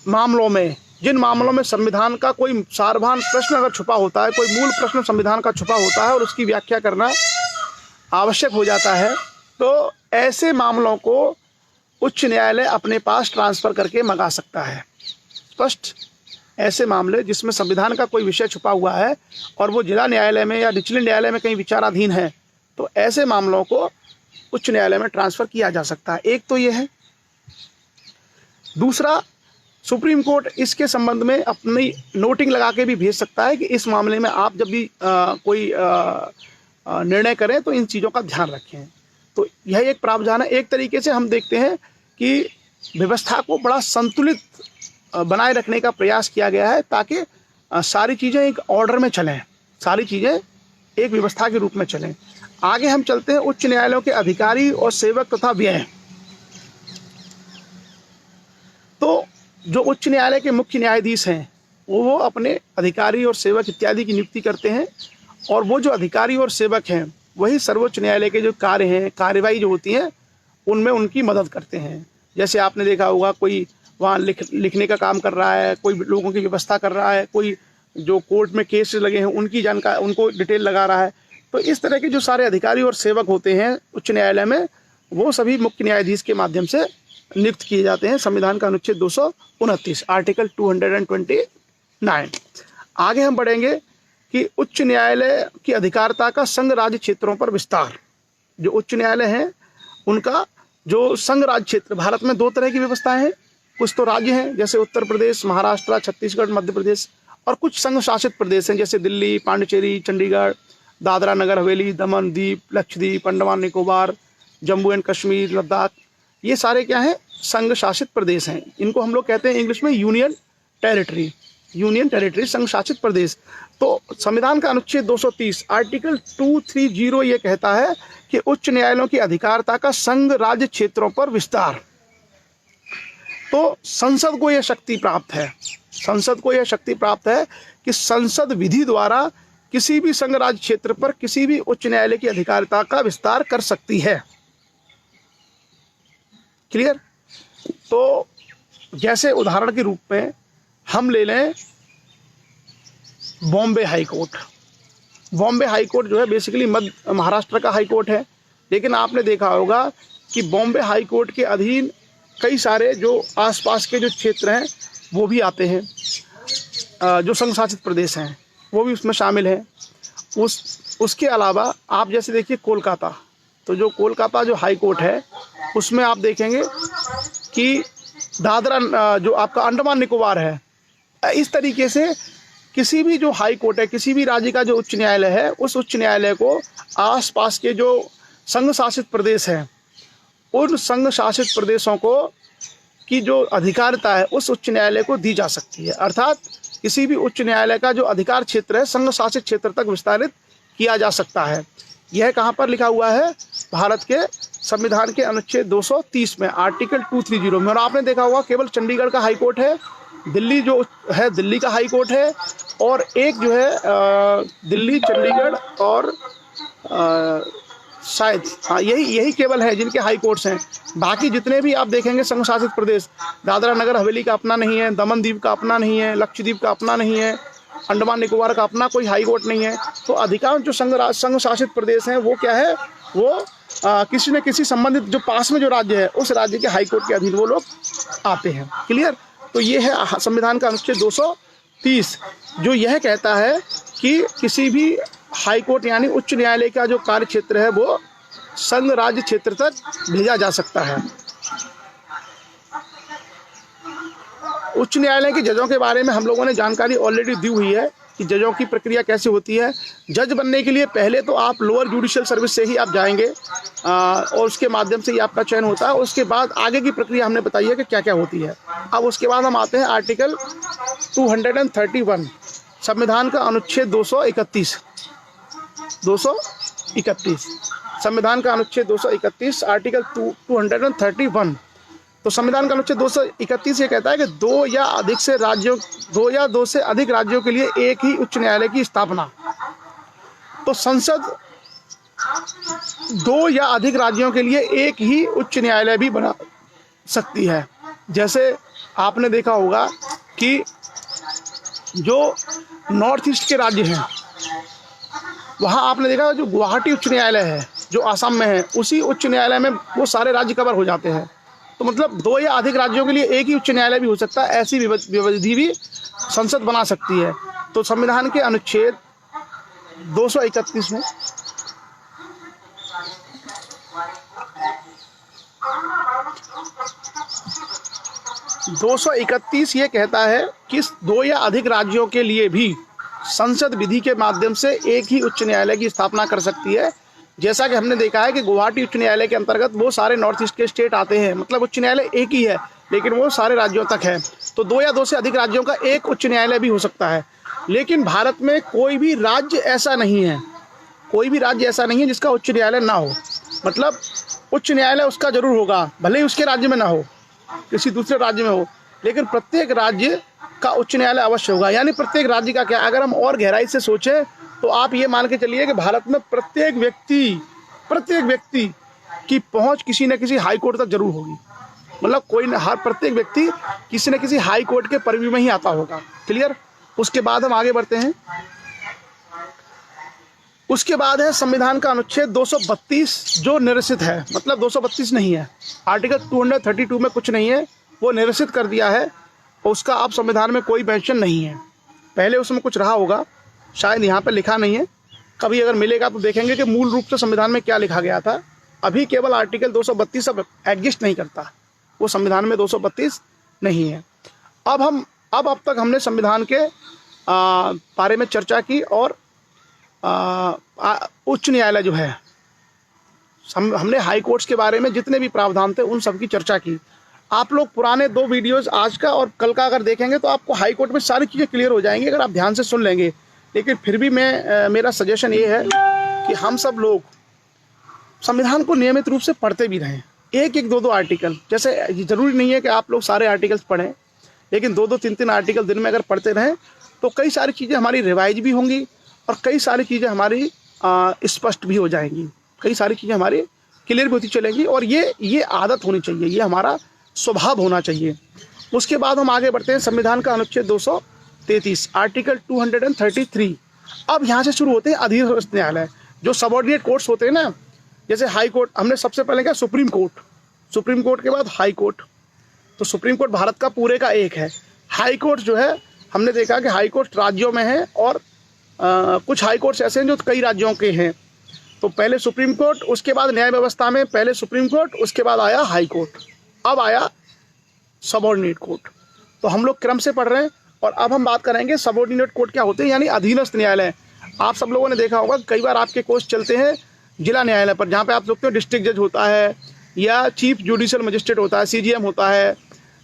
मामलों में, जिन मामलों में संविधान का कोई सारभान प्रश्न अगर छुपा होता है, कोई मूल प्रश्न संविधान का छुपा होता है और उसकी व्याख्या करना आवश्यक हो जाता है, तो ऐसे मामलों को उच्च न्यायालय अपने पास ट्रांसफ़र करके मंगा सकता है। स्पष्ट? ऐसे मामले जिसमें संविधान का कोई विषय छुपा हुआ है और वो जिला न्यायालय में या निचले न्यायालय में कहीं विचाराधीन है, तो ऐसे मामलों को उच्च न्यायालय में ट्रांसफ़र किया जा सकता है। एक तो ये है। दूसरा, सुप्रीम कोर्ट इसके संबंध में अपनी नोटिंग लगा के भी भेज सकता है कि इस मामले में आप जब भी कोई निर्णय करें तो इन चीज़ों का ध्यान रखें। तो यह एक प्रावधान है। एक तरीके से हम देखते हैं कि व्यवस्था को बड़ा संतुलित बनाए रखने का प्रयास किया गया है, ताकि सारी चीज़ें एक ऑर्डर में चलें, सारी चीज़ें एक व्यवस्था के रूप में चलें। आगे हम चलते हैं उच्च न्यायालयों के अधिकारी और सेवक तथा व्यय। तो जो उच्च न्यायालय के मुख्य न्यायाधीश हैं वो अपने अधिकारी और सेवक इत्यादि की नियुक्ति करते हैं, और वो जो अधिकारी और सेवक हैं वही सर्वोच्च न्यायालय के जो कार्य हैं, कार्यवाही जो होती हैं, उनमें उनकी मदद करते हैं। जैसे आपने देखा होगा कोई वहाँ लिखने का काम कर रहा है, कोई लोगों की व्यवस्था कर रहा है, कोई जो कोर्ट में केस लगे हैं उनकी जानकारी, उनको डिटेल लगा रहा है। तो इस तरह के जो सारे अधिकारी और सेवक होते हैं उच्च न्यायालय में, वो सभी मुख्य न्यायाधीश के माध्यम से नियुक्त किए जाते हैं। संविधान का अनुच्छेद 229 आर्टिकल 229। आगे हम बढ़ेंगे कि उच्च न्यायालय की अधिकारिता का संघ राज्य क्षेत्रों पर विस्तार। जो उच्च न्यायालय हैं उनका जो संघ राज्य क्षेत्र, भारत में दो तरह की व्यवस्थाएं हैं। कुछ तो राज्य हैं जैसे उत्तर प्रदेश, महाराष्ट्र, छत्तीसगढ़, मध्य प्रदेश, और कुछ संघ शासित प्रदेश हैं जैसे दिल्ली, पांडिचेरी, चंडीगढ़, दादरा नगर हवेली, दमन दीप, लक्षद्वीप, अंडमान निकोबार, जम्मू एंड कश्मीर, लद्दाख। ये सारे क्या हैं? संघ शासित प्रदेश हैं। इनको हम लोग कहते हैं इंग्लिश में यूनियन टेरिटरी, यूनियन टेरिटरी, संघ शासित प्रदेश। तो संविधान का अनुच्छेद 230 आर्टिकल 230 ये कहता है कि उच्च न्यायालयों की अधिकारिता का संघ राज्य क्षेत्रों पर विस्तार। तो संसद को यह शक्ति प्राप्त है, संसद को यह शक्ति प्राप्त है कि संसद विधि द्वारा किसी भी संघ राज्य क्षेत्र पर किसी भी उच्च न्यायालय की अधिकारिता का विस्तार कर सकती है। क्लियर? तो जैसे उदाहरण के रूप में हम ले लें Bombay high court. Bombay high court जो है बेसिकली मध्य महाराष्ट्र का हाई कोर्ट है, लेकिन आपने देखा होगा कि बॉम्बे हाई कोर्ट के अधीन कई सारे जो आसपास के जो क्षेत्र हैं वो भी आते हैं, जो संघ शासित प्रदेश हैं वो भी उसमें शामिल हैं। उसके अलावा आप जैसे देखिए कोलकाता, तो जो कोलकाता जो हाई कोर्ट है उसमें आप देखेंगे कि दादरा जो आपका अंडमान निकोबार है, इस तरीके से किसी भी जो हाई कोर्ट है, किसी भी राज्य का जो उच्च न्यायालय है, उस उच्च न्यायालय को आसपास के जो संघ शासित प्रदेश हैं उन संघ शासित प्रदेशों को की जो अधिकारिता है उस उच्च न्यायालय को दी जा सकती है। अर्थात किसी भी उच्च न्यायालय का जो अधिकार क्षेत्र है संघ शासित क्षेत्र तक विस्तारित किया जा सकता है। यह कहाँ पर लिखा हुआ है? भारत के संविधान के अनुच्छेद 230 में, आर्टिकल 230 में। और आपने देखा होगा केवल चंडीगढ़ का हाई कोर्ट है, दिल्ली जो है दिल्ली का हाई कोर्ट है, और एक जो है दिल्ली, चंडीगढ़ और शायद यही केवल है जिनके हाई कोर्ट्स हैं। बाकी जितने भी आप देखेंगे संघ शासित प्रदेश, दादरा नगर हवेली का अपना नहीं है, दमन दीव का अपना नहीं है, लक्षद्वीप का अपना नहीं है, अंडमान निकोबार का अपना कोई हाई कोर्ट नहीं है। तो अधिकांश जो संघ शासित प्रदेश हैं वो क्या है, वो किसी न किसी संबंधित जो पास में जो राज्य है उस राज्य के हाई कोर्ट के अधीन वो लोग आते हैं। क्लियर? तो ये है संविधान का अनुच्छेद 230, जो यह कहता है कि किसी भी हाई कोर्ट यानी उच्च न्यायालय का जो कार्य क्षेत्र है वो संघ राज्य क्षेत्र तक भेजा जा सकता है। उच्च न्यायालय के जजों के बारे में हम लोगों ने जानकारी ऑलरेडी दी हुई है कि जजों की प्रक्रिया कैसे होती है। जज बनने के लिए पहले तो आप लोअर जुडिशियल सर्विस से ही आप जाएंगे और उसके माध्यम से ही आपका चयन होता है। उसके बाद आगे की प्रक्रिया हमने बताई है कि क्या क्या होती है। अब उसके बाद हम आते हैं आर्टिकल 231, संविधान का अनुच्छेद 231, संविधान का अनुच्छेद 231, आर्टिकल 231। तो संविधान का अनुच्छेद 231 ये कहता है कि दो या दो से अधिक राज्यों के लिए एक ही उच्च न्यायालय की स्थापना। तो संसद दो या अधिक राज्यों के लिए एक ही उच्च न्यायालय भी बना सकती है। जैसे आपने देखा होगा कि जो नॉर्थ ईस्ट के राज्य हैं वहाँ आपने देखा जो गुवाहाटी उच्च न्यायालय है जो असम में है, उसी उच्च न्यायालय में वो सारे राज्य कवर हो जाते हैं। तो मतलब दो या अधिक राज्यों के लिए एक ही उच्च न्यायालय भी हो सकता है, ऐसी विधि भी संसद बना सकती है। तो संविधान के अनुच्छेद 231 में ये कहता है कि दो या अधिक राज्यों के लिए भी संसद विधि के माध्यम से एक ही उच्च न्यायालय की स्थापना कर सकती है। जैसा कि हमने देखा है कि गुवाहाटी उच्च न्यायालय के अंतर्गत वो सारे नॉर्थ ईस्ट के स्टेट आते हैं, मतलब उच्च न्यायालय एक ही है लेकिन वो सारे राज्यों तक है। तो दो या दो से अधिक राज्यों का एक उच्च न्यायालय भी हो सकता है। लेकिन भारत में कोई भी राज्य ऐसा नहीं है जिसका उच्च न्यायालय ना हो। मतलब उच्च न्यायालय उसका जरूर होगा, भले ही उसके राज्य में ना हो, किसी दूसरे राज्य में हो, लेकिन प्रत्येक राज्य का उच्च न्यायालय अवश्य होगा। यानी प्रत्येक राज्य का क्या, अगर हम और गहराई से सोचें तो आप ये मान के चलिए कि भारत में प्रत्येक व्यक्ति की पहुंच किसी न किसी हाई कोर्ट तक जरूर होगी। मतलब प्रत्येक व्यक्ति किसी न किसी हाई कोर्ट के परव्यू में ही आता होगा। क्लियर? उसके बाद हम आगे बढ़ते हैं। उसके बाद है संविधान का अनुच्छेद 232 जो निरसित है, मतलब 232 नहीं है, आर्टिकल 232 में कुछ नहीं है, वो निरसित कर दिया है। उसका अब संविधान में कोई मेंशन नहीं है। पहले उसमें कुछ रहा होगा, शायद यहाँ पे लिखा नहीं है, कभी अगर मिलेगा तो देखेंगे कि मूल रूप से संविधान में क्या लिखा गया था। अभी केवल आर्टिकल 232 अब एग्जिस्ट नहीं करता, वो संविधान में 232 नहीं है। अब तक हमने संविधान के बारे में चर्चा की और उच्च न्यायालय जो है, हमने हाई कोर्ट्स के बारे में जितने भी प्रावधान थे उन सब की चर्चा की। आप लोग पुराने 2 वीडियोस आज का और कल का अगर देखेंगे तो आपको हाई कोर्ट में सारी चीज़ें क्लियर हो जाएंगी अगर आप ध्यान से सुन लेंगे। लेकिन फिर भी मेरा सजेशन ये है कि हम सब लोग संविधान को नियमित रूप से पढ़ते भी रहें, एक 2 आर्टिकल। जैसे ज़रूरी नहीं है कि आप लोग सारे आर्टिकल्स पढ़ें, लेकिन 2 3 आर्टिकल दिन में अगर पढ़ते रहें तो कई सारी चीज़ें हमारी रिवाइज भी होंगी और कई सारी चीज़ें हमारी स्पष्ट भी हो जाएंगी, कई सारी चीज़ें हमारी क्लियर भी होती चलेंगी। और ये आदत होनी चाहिए, ये हमारा स्वभाव होना चाहिए। उसके बाद हम आगे बढ़ते हैं संविधान का अनुच्छेद 233, आर्टिकल 233। अब यहाँ से शुरू होते हैं अधीनस्थ न्यायालय, जो सबऑर्डिनेट कोर्ट्स होते हैं ना, जैसे हाई कोर्ट। हमने सबसे पहले क्या, सुप्रीम कोर्ट के बाद हाई कोर्ट। तो सुप्रीम कोर्ट भारत का पूरे का एक है। हाई कोर्ट जो है हमने देखा कि हाई कोर्ट राज्यों में है और कुछ हाई कोर्ट्स ऐसे हैं जो कई राज्यों के हैं। तो पहले सुप्रीम कोर्ट, उसके बाद न्याय व्यवस्था में पहले सुप्रीम कोर्ट, उसके बाद आया हाई कोर्ट, अब आया सबऑर्डिनेट कोर्ट। तो हम लोग क्रम से पढ़ रहे हैं और अब हम बात करेंगे सबऑर्डिनेट कोर्ट क्या होते हैं, यानी अधीनस्थ न्यायालय। आप सब लोगों ने देखा होगा कई बार आपके कोर्स चलते हैं जिला न्यायालय पर, जहाँ पे आप देखते हो डिस्ट्रिक्ट जज होता है या चीफ जुडिशियल मजिस्ट्रेट होता है, CJM होता है,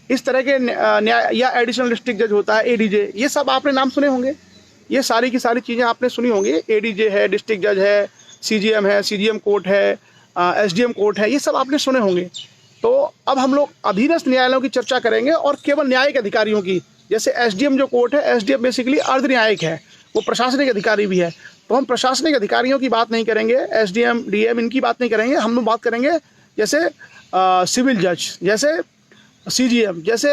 इस तरह के न्याय या एडिशनल डिस्ट्रिक्ट जज होता है एडीजे, ये सब आपने नाम सुने होंगे। ये सारी की सारी चीज़ें आपने सुनी होंगी। एडीजे है, डिस्ट्रिक्ट जज है, सीजीएम है, सीजीएम कोर्ट है, एसडीएम कोर्ट है, ये सब आपने सुने होंगे। तो अब हम लोग अधीनस्थ न्यायालयों की चर्चा करेंगे और केवल न्यायिक अधिकारियों की। जैसे एसडीएम जो कोर्ट है, एसडीएम बेसिकली अर्ध न्यायिक है, वो प्रशासनिक अधिकारी भी है। तो हम प्रशासनिक अधिकारियों की बात नहीं करेंगे, एसडीएम डीएम इनकी बात नहीं करेंगे। हम लोग बात करेंगे जैसे सिविल जज, जैसे सीजीएम, जैसे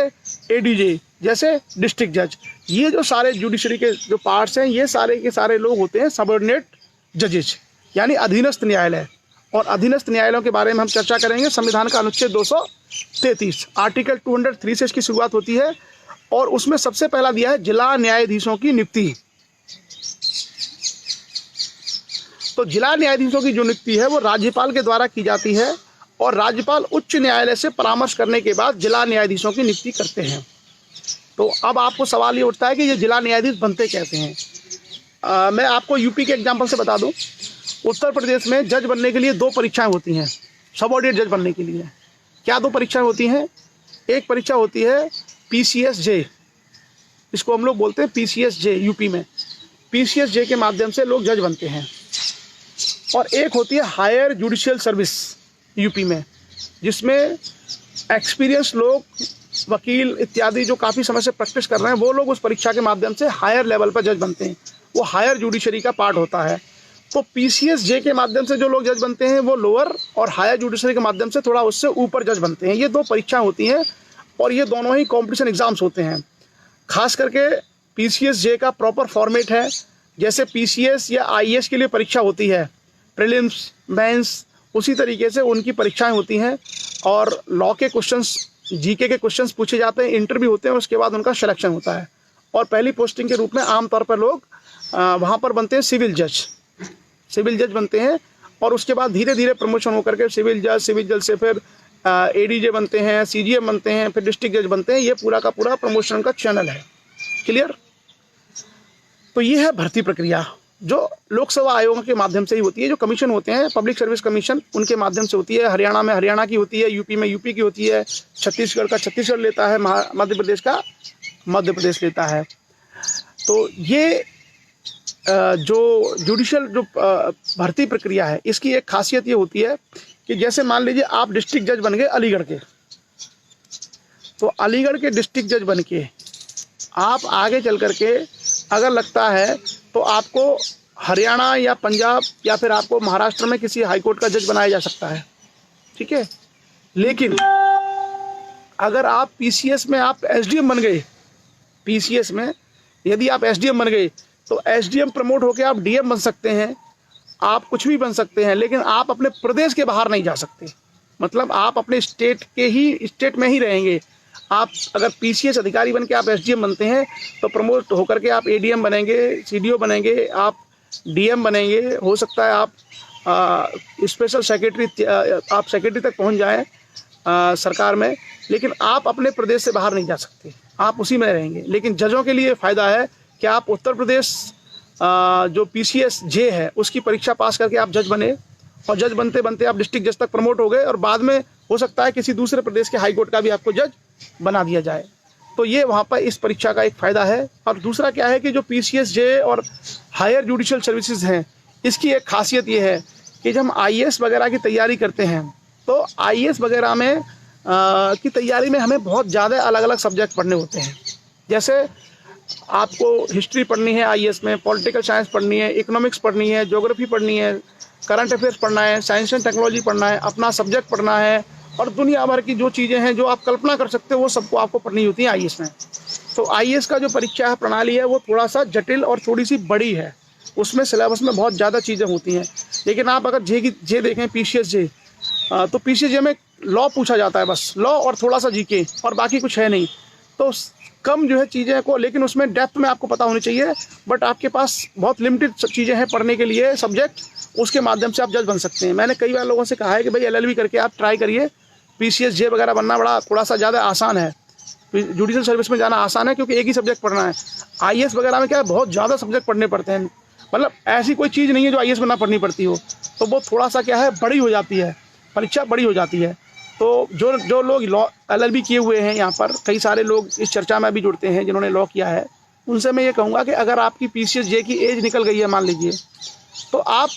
एडीजे, जैसे डिस्ट्रिक्ट जज। ये जो सारे जुडिशरी के जो पार्ट्स हैं, ये सारे के सारे लोग होते हैं सबऑर्डिनेट जजेज, यानी अधीनस्थ न्यायालय। और अधीनस्थ न्यायालयों के बारे में हम चर्चा करेंगे। संविधान का अनुच्छेद 233 आर्टिकल 203 से इसकी शुरुआत होती है और उसमें सबसे पहला दिया है जिला न्यायाधीशों की नियुक्ति। तो जिला न्यायाधीशों की जो नियुक्ति है वो राज्यपाल के द्वारा की जाती है और राज्यपाल उच्च न्यायालय से परामर्श करने के बाद जिला न्यायाधीशों की नियुक्ति करते हैं। तो अब आपको सवाल ये उठता है कि ये जिला न्यायाधीश बनते कैसे हैं। मैं आपको यूपी के एग्जाम्पल से बता दूं। उत्तर प्रदेश में जज बनने के लिए 2 परीक्षाएं होती हैं। सबऑर्डिनेट जज बनने के लिए क्या 2 परीक्षाएं होती हैं? एक परीक्षा होती है पीसीएस-जे, इसको हम लोग बोलते हैं पीसीएस-जे। यूपी में पीसीएस-जे के माध्यम से लोग जज बनते हैं। और एक होती है हायर जुडिशियल सर्विस यूपी में, जिसमें एक्सपीरियंस लोग, वकील इत्यादि जो काफ़ी समय से प्रैक्टिस कर रहे हैं, वो लोग उस परीक्षा के माध्यम से हायर लेवल पर जज बनते हैं। वो हायर जुडिशरी का पार्ट होता है। तो पीसीएस-जे के माध्यम से जो लोग जज बनते हैं वो लोअर, और हायर जुडिशरी के माध्यम से थोड़ा उससे ऊपर जज बनते हैं। ये 2 परीक्षाएं होती हैं और ये दोनों ही कॉम्पिटिशन एग्जाम्स होते हैं। खास करके पीसीएस-जे का प्रॉपर फॉर्मेट है, जैसे पीसीएस या आईएएस के लिए परीक्षा होती है, प्रीलिम्स, मेंस, उसी तरीके से उनकी परीक्षाएं होती हैं। और लॉ के क्वेश्चंस, जीके के क्वेश्चंस पूछे जाते हैं, इंटरव्यू होते हैं, उसके बाद उनका सिलेक्शन होता है। और पहली पोस्टिंग के रूप में आमतौर पर लोग वहाँ पर बनते हैं सिविल जज बनते हैं। और उसके बाद धीरे धीरे प्रमोशन होकर के सिविल जज से फिर एडीजे बनते हैं, सीजीएम बनते हैं, फिर डिस्ट्रिक्ट जज बनते हैं। ये पूरा का पूरा प्रमोशन का चैनल है। क्लियर? तो ये है भर्ती प्रक्रिया जो लोकसेवा आयोग के माध्यम से ही होती है। जो कमीशन होते हैं, पब्लिक सर्विस कमीशन, उनके माध्यम से होती है। हरियाणा में हरियाणा की होती है, यूपी में यूपी की होती है, छत्तीसगढ़ का छत्तीसगढ़ लेता है, मध्य प्रदेश का मध्य प्रदेश लेता है। तो ये जो जुडिशियल जो भर्ती प्रक्रिया है, इसकी एक खासियत ये होती है कि जैसे मान लीजिए आप डिस्ट्रिक्ट जज बन गए अलीगढ़ के, तो अलीगढ़ के डिस्ट्रिक्ट जज बन के आप आगे चल करके अगर लगता है तो आपको हरियाणा या पंजाब या फिर आपको महाराष्ट्र में किसी हाईकोर्ट का जज बनाया जा सकता है। ठीक है? लेकिन अगर आप पीसीएस में आप एसडीएम बन गए, पीसीएस में यदि आप एसडीएम बन गए तो एसडीएम प्रमोट होकर आप डीएम बन सकते हैं, आप कुछ भी बन सकते हैं, लेकिन आप अपने प्रदेश के बाहर नहीं जा सकते। मतलब आप अपने स्टेट में ही रहेंगे। आप अगर पीसीएस अधिकारी बन के आप एसडीएम बनते हैं तो प्रमोट होकर के आप एडीएम बनेंगे, सीडीओ बनेंगे, आप डीएम बनेंगे, हो सकता है आप स्पेशल सेक्रेटरी, आप सेक्रेटरी तक पहुंच जाएं सरकार में, लेकिन आप अपने प्रदेश से बाहर नहीं जा सकते, आप उसी में रहेंगे। लेकिन जजों के लिए फ़ायदा है कि आप उत्तर प्रदेश जो पीसीएस-जे है उसकी परीक्षा पास करके आप जज बने, और जज बनते बनते आप डिस्ट्रिक्ट जज तक प्रमोट हो गए, और बाद में हो सकता है किसी दूसरे प्रदेश के हाईकोर्ट का भी आपको जज बना दिया जाए। तो ये वहाँ पर इस परीक्षा का एक फ़ायदा है। और दूसरा क्या है कि जो पीसीएस-जे और हायर जुडिशियल सर्विसेज हैं, इसकी एक खासियत ये है कि जब हम आईएएस वगैरह की तैयारी करते हैं तो आईएएस वगैरह में की तैयारी में हमें बहुत ज़्यादा अलग अलग सब्जेक्ट पढ़ने होते हैं। जैसे आपको हिस्ट्री पढ़नी है आईएएस में, पॉलिटिकल साइंस पढ़नी है, इकोनॉमिक्स पढ़नी है, ज्योग्राफी पढ़नी है, करंट अफेयर्स पढ़ना है, साइंस एंड टेक्नोलॉजी पढ़ना है, अपना सब्जेक्ट पढ़ना है, और दुनिया भर की जो चीज़ें हैं जो आप कल्पना कर सकते हो वो सबको आपको पढ़नी होती है आईएएस में। तो आईएएस का जो परीक्षा है, प्रणाली है, वो थोड़ा सा जटिल और थोड़ी सी बड़ी है। उसमें सिलेबस में बहुत ज़्यादा चीज़ें होती हैं। लेकिन आप अगर जे देखें, पीसीएस-जे, तो पीसीएस-जे में लॉ पूछा जाता है, बस लॉ और थोड़ा सा जीके, और बाकी कुछ है नहीं। तो कम जो है चीज़ें को, लेकिन उसमें डेप्थ में आपको पता होनी चाहिए। बट आपके पास बहुत लिमिटेड चीज़ें हैं पढ़ने के लिए, सब्जेक्ट, उसके माध्यम से आप जज बन सकते हैं। मैंने कई बार लोगों से कहा है कि भाई एलएलबी करके आप ट्राई करिए, पीसीएस-जे वगैरह बनना बड़ा थोड़ा सा ज़्यादा आसान है, जुडिशियल सर्विस में जाना आसान है, क्योंकि एक ही सब्जेक्ट पढ़ना है। आईएएस वगैरह में क्या है, बहुत ज़्यादा सब्जेक्ट पढ़ने पड़ते हैं। मतलब ऐसी कोई चीज़ नहीं है जो आईएएस में ना पढ़नी पड़ती हो। तो वो थोड़ा सा क्या है, बड़ी हो जाती है, परीक्षा बड़ी हो जाती है। तो जो जो लोग लॉ LLB किए हुए हैं यहाँ पर, कई सारे लोग इस चर्चा में भी जुड़ते हैं जिन्होंने लॉ किया है, उनसे मैं ये कहूँगा कि अगर आपकी PCSJ की एज निकल गई है मान लीजिए, तो आप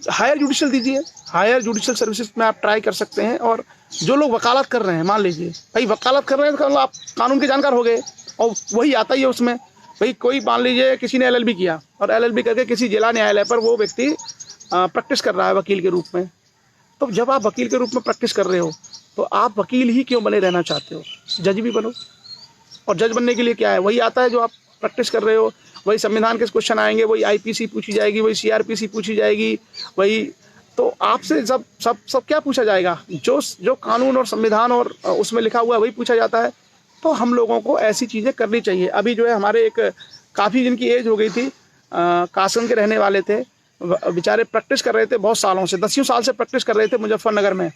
हायर जुडिशल दीजिए, हायर जुडिशल सर्विसेज में आप ट्राई कर सकते हैं। और जो लोग वकालत कर रहे हैं, मान लीजिए भाई वकालत कर रहे हैं तो आप कानून के जानकार हो गए, और वही आता ही है उसमें। भाई कोई मान लीजिए किसी ने LLB किया और LLB करके किसी जिला न्यायालय पर वो व्यक्ति प्रैक्टिस कर रहा है वकील के रूप में, तो जब आप वकील के रूप में प्रैक्टिस कर रहे हो तो आप वकील ही क्यों बने रहना चाहते हो, जज भी बनो। और जज बनने के लिए क्या है, वही आता है जो आप प्रैक्टिस कर रहे हो, वही संविधान के क्वेश्चन आएंगे, वही IPC पूछी जाएगी, वही CRPC पूछी जाएगी, वही तो आपसे सब क्या पूछा जाएगा, जो कानून और संविधान और उसमें लिखा हुआ है वही पूछा जाता है। तो हम लोगों को ऐसी चीज़ें करनी चाहिए। अभी जो है हमारे एक काफ़ी जिनकी एज हो गई थी, कासगंज के रहने वाले थे, बेचारे प्रैक्टिस कर रहे थे बहुत सालों से, 10 साल से प्रैक्टिस कर रहे थे मुजफ्फरनगर में,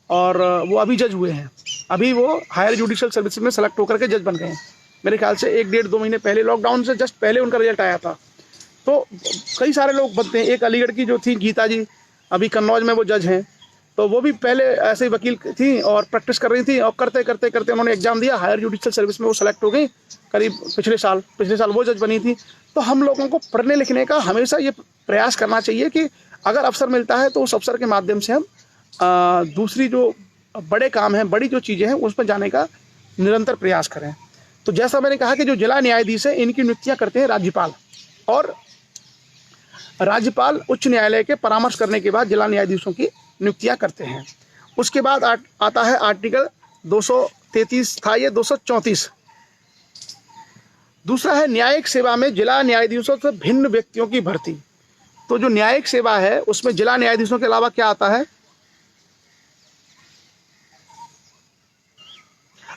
और वो अभी जज हुए हैं। अभी वो हायर जुडिशल सर्विस में सेलेक्ट होकर के जज बन गए हैं। मेरे ख्याल से 1-1.5-2 महीने पहले, लॉकडाउन से जस्ट पहले उनका रिजल्ट आया था। तो कई सारे लोग बनते हैं। एक अलीगढ़ की जो थी गीता जी, अभी कन्नौज में वो जज हैं, तो वो भी पहले ऐसे ही वकील थी और प्रैक्टिस कर रही थी, और करते करते करते उन्होंने एग्जाम दिया, हायर जुडिशल सर्विस में वो सेलेक्ट हो गई करीब पिछले साल वो जज बनी थी। तो हम लोगों को पढ़ने लिखने का हमेशा ये प्रयास करना चाहिए कि अगर अवसर मिलता है तो उस अवसर के माध्यम से हम दूसरी जो बड़े काम हैं, बड़ी जो चीज़ें हैं, उस पर जाने का निरंतर प्रयास करें। तो जैसा मैंने कहा कि जो जिला न्यायाधीश है, इनकी नियुक्तियाँ करते हैं राज्यपाल, और राज्यपाल उच्च न्यायालय के परामर्श करने के बाद जिला न्यायाधीशों की नियुक्तियाँ करते हैं। उसके बाद आता है आर्टिकल 233 था, ये 234। दूसरा है न्यायिक सेवा में जिला न्यायाधीशों से भिन्न व्यक्तियों की भर्ती। तो जो न्यायिक सेवा है उसमें जिला न्यायाधीशों के अलावा क्या आता है,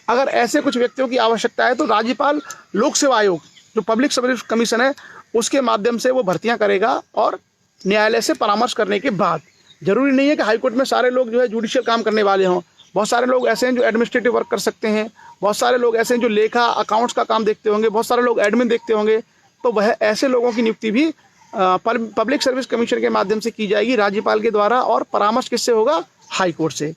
अगर ऐसे कुछ व्यक्तियों की आवश्यकता है तो राज्यपाल लोक सेवा आयोग, जो पब्लिक सर्विस कमीशन है, उसके माध्यम से वो भर्तियां करेगा, और न्यायालय से परामर्श करने के बाद। जरूरी नहीं है कि हाईकोर्ट में सारे लोग जो है जुडिशियल काम करने वाले हों, बहुत सारे लोग ऐसे हैं जो एडमिनिस्ट्रेटिव वर्क कर सकते हैं, बहुत सारे लोग ऐसे हैं जो लेखा अकाउंट्स का काम देखते होंगे, बहुत सारे लोग एडमिन देखते होंगे। तो वह ऐसे लोगों की नियुक्ति भी पब्लिक सर्विस कमीशन के माध्यम से की जाएगी राज्यपाल के द्वारा, और परामर्श किससे होगा, हाईकोर्ट से।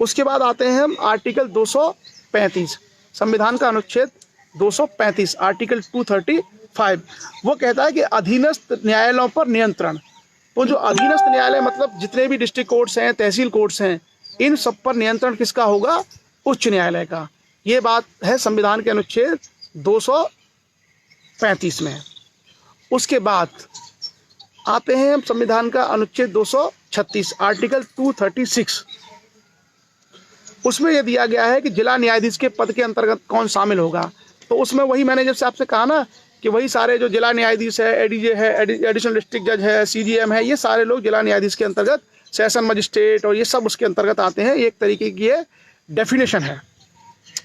उसके बाद आते हैं हम आर्टिकल 235, संविधान का अनुच्छेद 235, आर्टिकल 235। वो कहता है कि अधीनस्थ न्यायालयों पर नियंत्रण। तो जो अधीनस्थ न्यायालय मतलब जितने भी डिस्ट्रिक्ट कोर्ट्स हैं, तहसील कोर्ट्स हैं, इन सब पर नियंत्रण किसका होगा, उच्च न्यायालय का। ये बात है संविधान के अनुच्छेद 235 में। उसके बाद आते हैं हम संविधान का अनुच्छेद 236, आर्टिकल 236। उसमें यह दिया गया है कि जिला न्यायाधीश के पद के अंतर्गत कौन शामिल होगा। तो उसमें वही मैंने जब से आपसे कहा ना कि वही सारे जो जिला न्यायाधीश है, ADJ है, एडिशनल डिस्ट्रिक्ट जज है, CGM है, ये सारे लोग जिला न्यायाधीश के अंतर्गत, सेशन मजिस्ट्रेट और ये सब उसके अंतर्गत आते हैं। एक तरीके की ये डेफिनेशन है।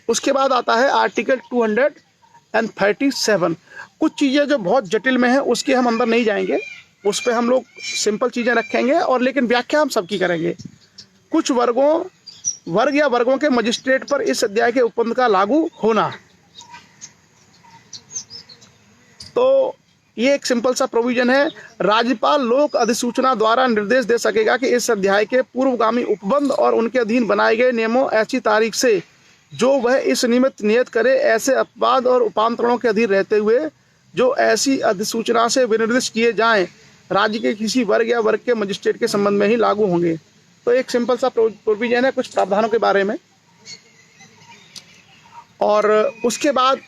उसके बाद आता है आर्टिकल 237। कुछ चीज़ें जो बहुत जटिल में हैं उसके हम अंदर नहीं जाएंगे, उस पर हम लोग सिंपल चीज़ें रखेंगे, और लेकिन व्याख्या हम सबकी करेंगे। कुछ वर्ग या वर्गों के मजिस्ट्रेट पर इस अध्याय के उपबंध का लागू होना। तो ये एक सिंपल सा प्रोविजन है। राज्यपाल लोक अधिसूचना द्वारा निर्देश दे सकेगा कि इस अध्याय के पूर्वगामी उपबंध और उनके अधीन बनाए गए नियमों ऐसी तारीख से जो वह इस निमित्त नियत करे, ऐसे अपवाद और उपांतरणों के अधीन रहते हुए जो ऐसी अधिसूचना से विनिर्दिष्ट किए जाएं, राज्य के किसी वर्ग या वर्ग के मजिस्ट्रेट के संबंध में ही लागू होंगे। तो एक सिंपल सा प्रोविजन है कुछ प्रावधानों के बारे में। और उसके बाद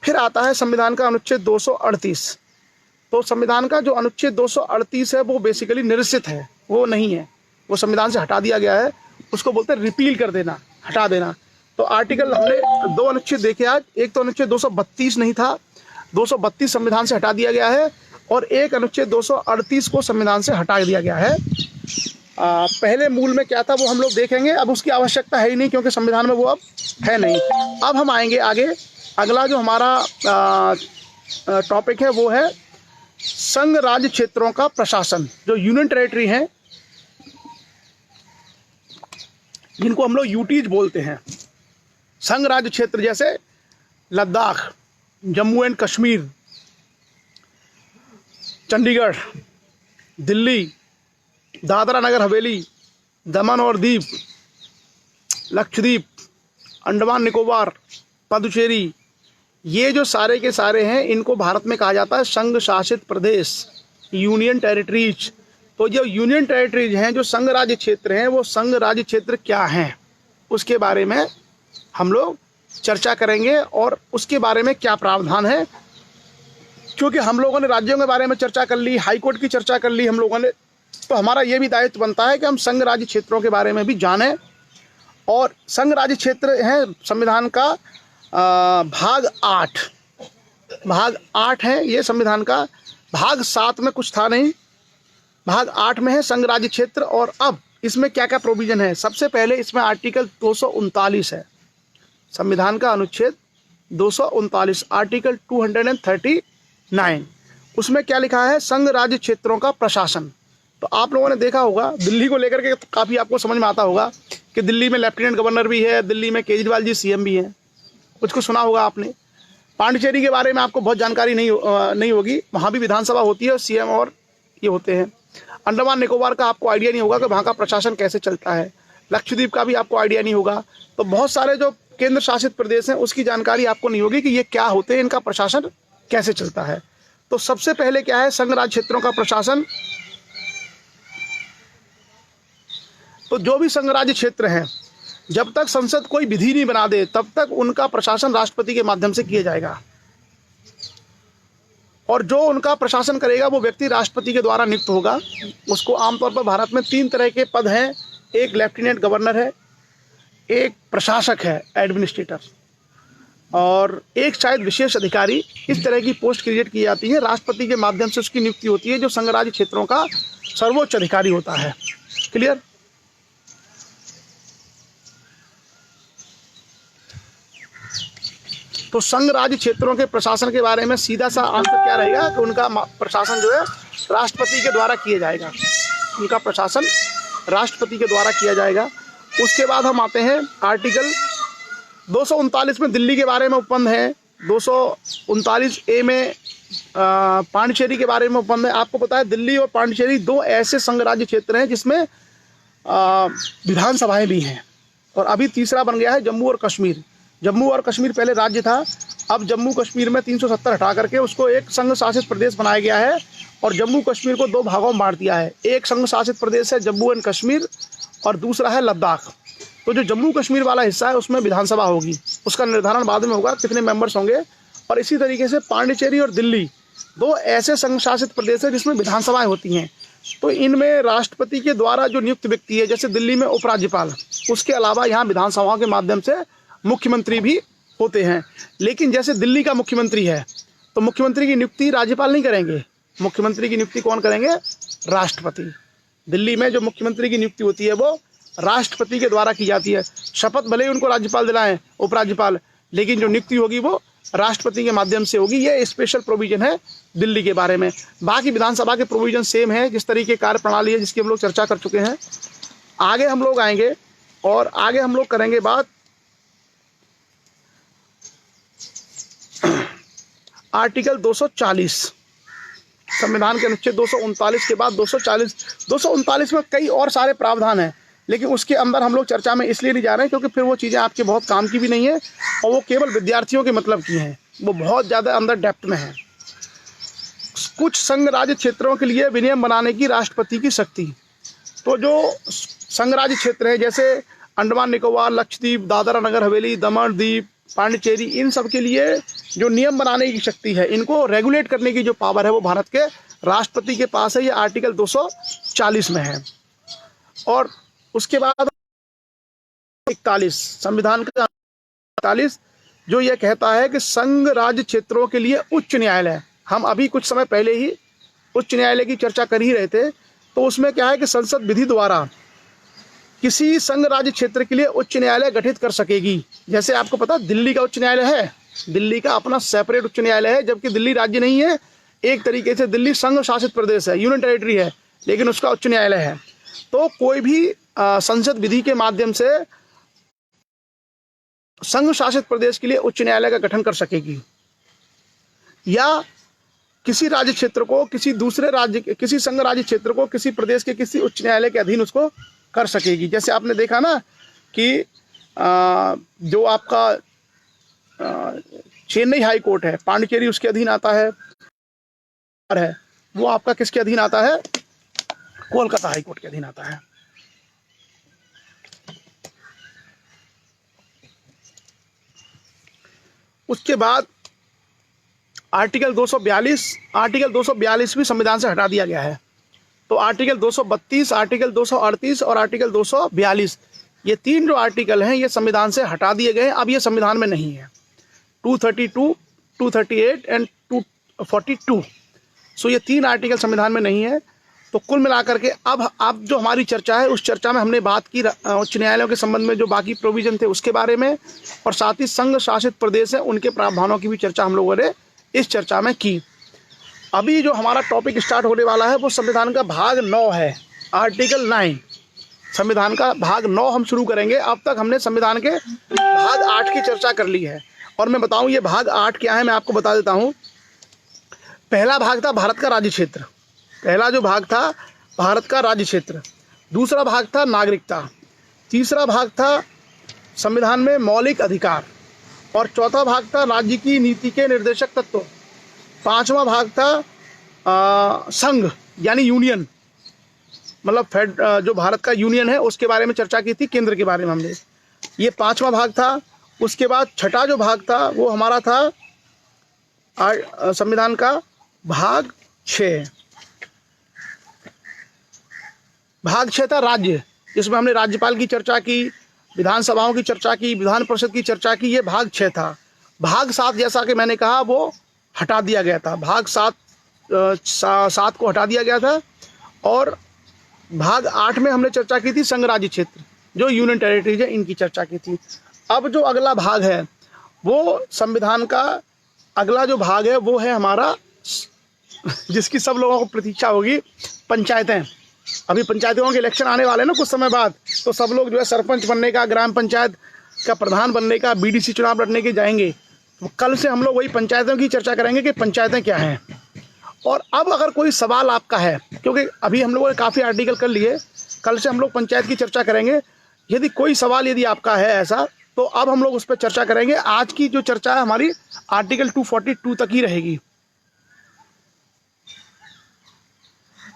फिर आता है संविधान का अनुच्छेद 238। तो संविधान का जो अनुच्छेद 238 है वो बेसिकली निरसित है, वो नहीं है, वो संविधान से हटा दिया गया है। उसको बोलते हैं रिपील कर देना, हटा देना। तो आर्टिकल हमने 2 अनुच्छेद देखे आज। एक तो अनुच्छेद 232 नहीं था, 232 संविधान से हटा दिया गया है, और एक अनुच्छेद 238 को संविधान से हटा दिया गया है। पहले मूल में क्या था वो हम लोग देखेंगे, अब उसकी आवश्यकता है ही नहीं क्योंकि संविधान में वो अब है नहीं। अब हम आएंगे आगे। अगला जो हमारा टॉपिक है वो है संघ राज्य क्षेत्रों का प्रशासन। जो यूनियन टेरिटरी हैं, जिनको हम लोग यूटीज बोलते हैं, संघ राज्य क्षेत्र जैसे लद्दाख, जम्मू एंड कश्मीर, चंडीगढ़, दिल्ली, दादरा नगर हवेली, दमन और दीप, लक्षद्वीप, अंडमान निकोबार, पुडुचेरी, ये जो सारे के सारे हैं इनको भारत में कहा जाता है संघ शासित प्रदेश, यूनियन टेरिटरीज। तो जो यूनियन टेरिटरीज हैं, जो संघ राज्य क्षेत्र हैं, वो संघ राज्य क्षेत्र क्या हैं उसके बारे में हम लोग चर्चा करेंगे और उसके बारे में क्या प्रावधान है। क्योंकि हम लोगों ने राज्यों के बारे में चर्चा कर ली, हाई कोर्ट की चर्चा कर ली हम लोगों ने, तो हमारा ये भी दायित्व बनता है कि हम संघ राज्य क्षेत्रों के बारे में भी जानें। और संघ राज्य क्षेत्र है संविधान का भाग 8 है ये संविधान का। भाग 7 में कुछ था नहीं, भाग 8 में है संघ राज्य क्षेत्र। और अब इसमें क्या क्या प्रोविजन है, सबसे पहले इसमें आर्टिकल 239 है, संविधान का अनुच्छेद 239, आर्टिकल 239। उसमें क्या लिखा है, संघ राज्य क्षेत्रों का प्रशासन। तो आप लोगों ने देखा होगा, दिल्ली को लेकर के काफ़ी आपको समझ में आता होगा कि दिल्ली में लेफ्टिनेंट गवर्नर भी है, दिल्ली में केजरीवाल जी सीएम भी हैं, कुछ सुना होगा आपने। पांडिचेरी के बारे में आपको बहुत जानकारी नहीं होगी, वहाँ भी विधानसभा होती है, सीएम और ये होते हैं। अंडमान निकोबार का आपको आइडिया नहीं होगा कि वहाँ का प्रशासन कैसे चलता है। लक्षद्वीप का भी आपको आइडिया नहीं होगा। तो बहुत सारे जो केंद्र शासित प्रदेश हैं उसकी जानकारी आपको नहीं होगी कि ये क्या होते हैं, इनका प्रशासन कैसे चलता है। तो सबसे पहले क्या है, संघ राज्य क्षेत्रों का प्रशासन। तो जो भी संघ राज्य क्षेत्र हैं, जब तक संसद कोई विधि नहीं बना दे तब तक उनका प्रशासन राष्ट्रपति के माध्यम से किया जाएगा। और जो उनका प्रशासन करेगा वो व्यक्ति राष्ट्रपति के द्वारा नियुक्त होगा। उसको आमतौर पर भारत में 3 तरह के पद हैं, एक लेफ्टिनेंट गवर्नर है, एक प्रशासक है एडमिनिस्ट्रेटर, और एक शायद विशेष अधिकारी। इस तरह की पोस्ट क्रिएट की जाती है, राष्ट्रपति के माध्यम से उसकी नियुक्ति होती है, जो संघ राज्य क्षेत्रों का सर्वोच्च अधिकारी होता है। क्लियर। तो संघ राज्य क्षेत्रों के प्रशासन के बारे में सीधा सा आंसर क्या रहेगा कि उनका प्रशासन जो है राष्ट्रपति के द्वारा किया जाएगा, उनका प्रशासन राष्ट्रपति के द्वारा किया जाएगा। उसके बाद हम आते हैं आर्टिकल 239 में दिल्ली के बारे में उपबंध है, 239A में पांडिचेरी के बारे में उपबंध है। आपको पता है दिल्ली और पांडिचेरी 2 ऐसे संघ राज्य क्षेत्र हैं जिसमें विधानसभाएं भी हैं। और अभी तीसरा बन गया है जम्मू और कश्मीर। जम्मू और कश्मीर पहले राज्य था, अब जम्मू कश्मीर में 370 हटा करके उसको एक संघ शासित प्रदेश बनाया गया है और जम्मू कश्मीर को 2 भागों में बांट दिया है। एक संघ शासित प्रदेश है जम्मू एंड कश्मीर और दूसरा है लद्दाख। तो जो जम्मू कश्मीर वाला हिस्सा है उसमें विधानसभा होगी, उसका निर्धारण बाद में होगा कितने मेंबर्स होंगे। और इसी तरीके से पांडिचेरी और दिल्ली 2 ऐसे संघ शासित प्रदेश है जिसमें विधानसभाएं होती हैं। तो इनमें राष्ट्रपति के द्वारा जो नियुक्त व्यक्ति है, जैसे दिल्ली में उपराज्यपाल, उसके अलावा यहाँ विधानसभाओं के माध्यम से मुख्यमंत्री भी होते हैं। लेकिन जैसे दिल्ली का मुख्यमंत्री है तो मुख्यमंत्री की नियुक्ति राज्यपाल नहीं करेंगे, मुख्यमंत्री की नियुक्ति कौन करेंगे, राष्ट्रपति। दिल्ली में जो मुख्यमंत्री की नियुक्ति होती है वो राष्ट्रपति के द्वारा की जाती है। शपथ भले ही उनको राज्यपाल दिलाएं, उपराज्यपाल, लेकिन जो नियुक्ति होगी वो राष्ट्रपति के माध्यम से होगी। ये स्पेशल प्रोविजन है दिल्ली के बारे में। बाकी विधानसभा के प्रोविजन सेम है, जिस तरीके कार्य प्रणाली है जिसकी हम लोग चर्चा कर चुके हैं। आगे हम लोग आएंगे और आगे हम लोग करेंगे बात आर्टिकल 240, संविधान के अनुच्छेद 239 के बाद 239 में कई और सारे प्रावधान हैं, लेकिन उसके अंदर हम लोग चर्चा में इसलिए नहीं जा रहे हैं क्योंकि फिर वो चीज़ें आपके बहुत काम की भी नहीं है और वो केवल विद्यार्थियों के मतलब की हैं, वो बहुत ज़्यादा अंदर डेप्थ में है। कुछ संघ राज्य क्षेत्रों के लिए विनियम बनाने की राष्ट्रपति की शक्ति। तो जो संघ राज्य क्षेत्र है जैसे अंडमान निकोबार, लक्षद्वीप, दादरा नगर हवेली, दमन दीप, पांडिचेरी, इन सब के लिए जो नियम बनाने की शक्ति है, इनको रेगुलेट करने की जो पावर है वो भारत के राष्ट्रपति के पास है। ये आर्टिकल 240 में है। और उसके बाद 41 संविधान का 41 जो ये कहता है कि संघ राज्य क्षेत्रों के लिए उच्च न्यायालय। हम अभी कुछ समय पहले ही उच्च न्यायालय की चर्चा कर ही रहे थे। तो उसमें क्या है कि संसद विधि द्वारा किसी संघ राज्य क्षेत्र के लिए उच्च न्यायालय गठित कर सकेगी। जैसे आपको पता दिल्ली का उच्च न्यायालय है, दिल्ली का अपना सेपरेट उच्च न्यायालय है, जबकि दिल्ली राज्य नहीं है। एक तरीके से दिल्ली संघ शासित प्रदेश है, यूनियन टेरिटरी है, लेकिन उसका उच्च न्यायालय है। तो कोई भी संसद विधि के माध्यम से संघ शासित प्रदेश के लिए उच्च न्यायालय का गठन कर सकेगी, या किसी राज्य क्षेत्र को किसी दूसरे राज्य, किसी संघ राज्य क्षेत्र को किसी प्रदेश के किसी उच्च न्यायालय के अधीन उसको कर सकेगी। जैसे आपने देखा ना कि जो आपका चेन्नई हाई कोर्ट है, पांडिचेरी उसके अधीन आता है, वो आपका किसके अधीन आता है? कोलकाता हाई कोर्ट के अधीन आता है। उसके बाद आर्टिकल 242 भी संविधान से हटा दिया गया है। तो आर्टिकल 232, आर्टिकल 238 और आर्टिकल 242, ये 3 जो आर्टिकल हैं ये संविधान से हटा दिए गए हैं। अब ये संविधान में नहीं है। 232, 238 एंड 242, सो ये 3 आर्टिकल संविधान में नहीं है। तो कुल मिलाकर के अब जो हमारी चर्चा है, उस चर्चा में हमने बात की उच्च न्यायालयों के संबंध में जो बाकी प्रोविजन थे उसके बारे में, और साथ ही संघ शासित प्रदेश है उनके प्रावधानों की भी चर्चा हम लोगों ने इस चर्चा में की। अभी जो हमारा टॉपिक स्टार्ट होने वाला है वो संविधान का भाग 9 है, आर्टिकल 9। संविधान का भाग 9 हम शुरू करेंगे। अब तक हमने संविधान के भाग 8 की चर्चा कर ली है, और मैं बताऊं ये भाग 8 क्या है, मैं आपको बता देता हूं। पहला भाग था भारत का राज्य क्षेत्र, पहला जो भाग था भारत का राज्य क्षेत्र। दूसरा भाग था नागरिकता। तीसरा भाग था संविधान में मौलिक अधिकार, और चौथा भाग था राज्य की नीति के निर्देशक तत्व। पांचवा भाग था संघ यानी यूनियन, मतलब जो भारत का यूनियन है उसके बारे में चर्चा की थी, केंद्र के बारे में हमने, ये पांचवा भाग था। उसके बाद छठा जो भाग था वो हमारा था संविधान का भाग 6। भाग 6 था राज्य, जिसमें हमने राज्यपाल की चर्चा की, विधानसभाओं की चर्चा की, विधान परिषद की चर्चा की, ये भाग 6 था। भाग 7 जैसा कि मैंने कहा वो हटा दिया गया था, भाग 7 को हटा दिया गया था। और भाग 8 में हमने चर्चा की थी संघ राज्य क्षेत्र, जो यूनियन टेरिटरीज है, इनकी चर्चा की थी। अब जो अगला भाग है वो संविधान का अगला जो भाग है वो है हमारा, जिसकी सब लोगों को प्रतीक्षा होगी, पंचायतें। अभी पंचायतों के इलेक्शन आने वाले हैं ना कुछ समय बाद, तो सब लोग जो है सरपंच बनने का, ग्राम पंचायत का प्रधान बनने का, बीडीसी चुनाव लड़ने के जाएंगे। तो कल से हम लोग वही पंचायतों की चर्चा करेंगे कि पंचायतें क्या हैं। और अब अगर कोई सवाल आपका है, क्योंकि अभी हम लोगों ने काफ़ी आर्टिकल कर लिए, कल से हम लोग पंचायत की चर्चा करेंगे। यदि कोई सवाल यदि आपका है ऐसा, तो अब हम लोग उस पर चर्चा करेंगे। आज की जो चर्चा है हमारी आर्टिकल 242 तक ही रहेगी।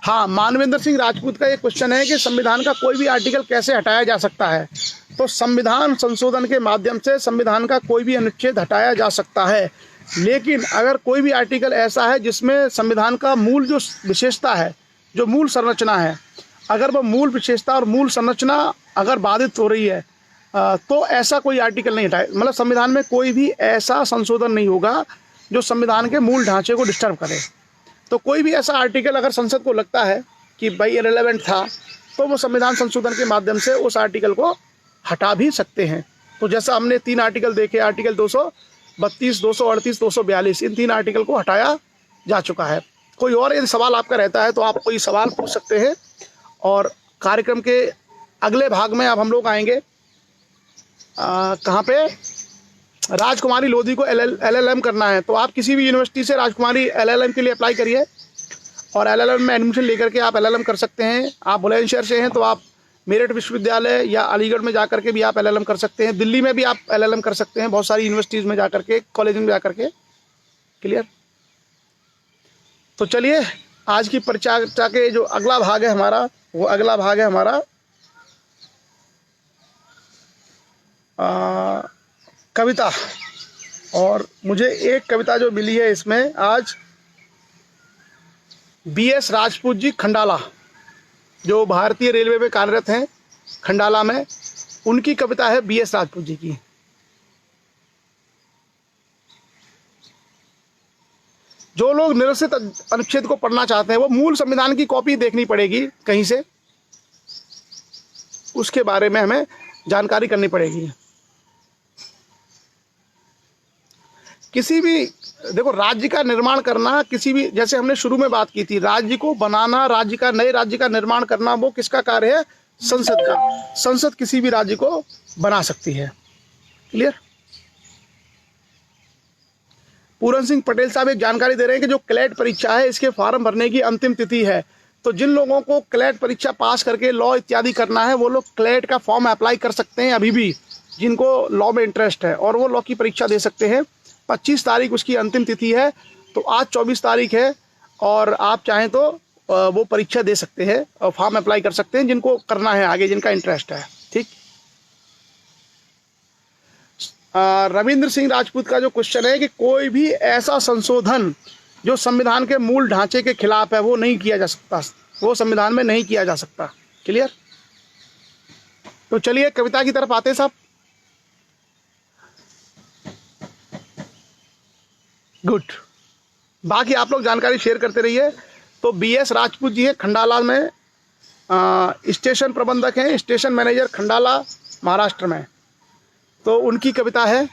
हाँ, मानवेंद्र सिंह राजपूत का एक क्वेश्चन है कि संविधान का कोई भी आर्टिकल कैसे हटाया जा सकता है। तो संविधान संशोधन के माध्यम से संविधान का कोई भी अनुच्छेद हटाया जा सकता है, लेकिन अगर कोई भी आर्टिकल ऐसा है जिसमें संविधान का मूल जो विशेषता है, जो मूल संरचना है, अगर वह मूल विशेषता और मूल संरचना अगर बाधित हो रही है, तो ऐसा कोई आर्टिकल नहीं हटाए, मतलब संविधान में कोई भी ऐसा संशोधन नहीं होगा जो संविधान के मूल ढांचे को डिस्टर्ब करे। तो कोई भी ऐसा आर्टिकल अगर संसद को लगता है कि भाई इरेलेवेंट था, तो वो संविधान संशोधन के माध्यम से उस आर्टिकल को हटा भी सकते हैं। तो जैसा हमने 3 आर्टिकल देखे, आर्टिकल 232, 238, 242, इन 3 आर्टिकल को हटाया जा चुका है। कोई और यदि सवाल आपका रहता है तो आप कोई सवाल पूछ सकते हैं। और कार्यक्रम के अगले भाग में अब हम लोग आएंगे कहाँ पे, राजकुमारी लोधी को LLM करना है। तो आप किसी भी यूनिवर्सिटी से राजकुमारी LLM के लिए अप्लाई करिए, और LLM में एडमिशन लेकर के आप LLM कर सकते हैं। आप बुलंदशहर से हैं तो आप मेरठ विश्वविद्यालय या अलीगढ़ में जाकर के भी आप LLM कर सकते हैं, दिल्ली में भी आप LLM कर सकते हैं, बहुत सारी यूनिवर्सिटीज़ में जाकर के, कॉलेज में जाकर के। क्लियर? तो चलिए, आज की परिचर्चा के जो अगला भाग है हमारा, वो अगला भाग है हमारा कविता। और मुझे एक कविता जो मिली है इसमें आज, BS राजपूत जी खंडाला, जो भारतीय रेलवे में कार्यरत हैं खंडाला में, उनकी कविता है BS राजपूत जी की। जो लोग निरसित अनुच्छेद को पढ़ना चाहते हैं वो मूल संविधान की कॉपी देखनी पड़ेगी कहीं से, उसके बारे में हमें जानकारी करनी पड़ेगी। किसी भी, देखो, राज्य का निर्माण करना, किसी भी, जैसे हमने शुरू में बात की थी, राज्य को बनाना, राज्य का, नए राज्य का निर्माण करना, वो किसका कार्य है? संसद का। संसद किसी भी राज्य को बना सकती है। क्लियर? पूरन सिंह पटेल साहब एक जानकारी दे रहे हैं कि जो क्लैट परीक्षा है इसके फॉर्म भरने की अंतिम तिथि है तो जिन लोगों को क्लेट परीक्षा पास करके लॉ इत्यादि करना है, वो लोग क्लेट का फॉर्म अप्लाई कर सकते हैं अभी भी, जिनको लॉ में इंटरेस्ट है, और वो लॉ की परीक्षा दे सकते हैं। 25 तारीख उसकी अंतिम तिथि है, तो आज 24 तारीख है, और आप चाहें तो वो परीक्षा दे सकते हैं और फॉर्म अप्लाई कर सकते हैं, जिनको करना है आगे, जिनका इंटरेस्ट है। ठीक। रविंद्र सिंह राजपूत का जो क्वेश्चन है कि कोई भी ऐसा संशोधन जो संविधान के मूल ढांचे के खिलाफ है, वो नहीं किया जा सकता, वो संविधान में नहीं किया जा सकता। क्लियर? तो चलिए कविता की तरफ आते हैं साहब। गुड। बाकी आप लोग जानकारी शेयर करते रहिए। तो BS राजपूत जी है, खंडाला में स्टेशन प्रबंधक हैं, स्टेशन मैनेजर खंडाला, महाराष्ट्र में। तो उनकी कविता है,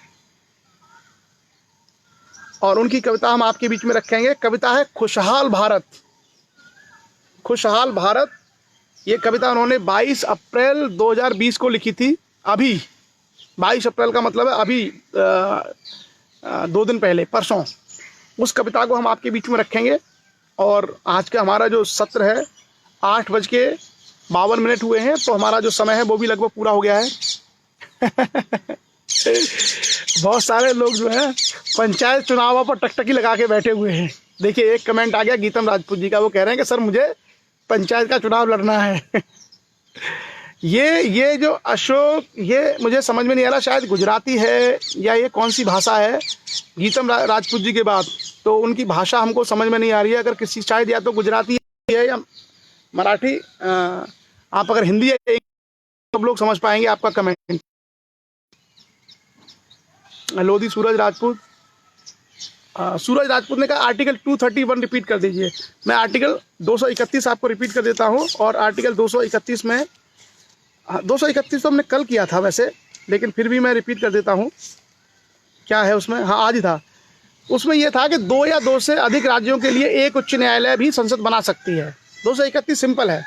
और उनकी कविता हम आपके बीच में रखेंगे। कविता है खुशहाल भारत। खुशहाल भारत, ये कविता उन्होंने 22 अप्रैल 2020 को लिखी थी। अभी 22 अप्रैल का मतलब है अभी 2 दिन पहले, परसों। उस कविता को हम आपके बीच में रखेंगे। और आज का हमारा जो सत्र है 8:52 हुए हैं, तो हमारा जो समय है वो भी लगभग पूरा हो गया है। बहुत सारे लोग जो है पंचायत चुनावों पर टकटकी लगा के बैठे हुए हैं। देखिए एक कमेंट आ गया गीतम राजपूत जी का, वो कह रहे हैं कि सर मुझे पंचायत का चुनाव लड़ना है। ये जो अशोक, ये मुझे समझ में नहीं आ रहा, शायद गुजराती है या ये कौन सी भाषा है गीतम राजपूत जी के बाद, तो उनकी भाषा हमको समझ में नहीं आ रही है। अगर किसी, शायद या तो गुजराती है या मराठी, आप अगर हिंदी है सब लोग समझ पाएंगे आपका कमेंट। लोधी सूरज राजपूत, सूरज राजपूत ने कहा आर्टिकल 231 रिपीट कर दीजिए। मैं आर्टिकल 231 आपको रिपीट कर देता हूं। और आर्टिकल 231 में 231 तो हमने कल किया था वैसे, लेकिन फिर भी मैं रिपीट कर देता हूं। क्या है उसमें? हाँ, आज ही था। उसमें यह था कि 2 या 2 से अधिक राज्यों के लिए एक उच्च न्यायालय भी संसद बना सकती है। 231 सिंपल है।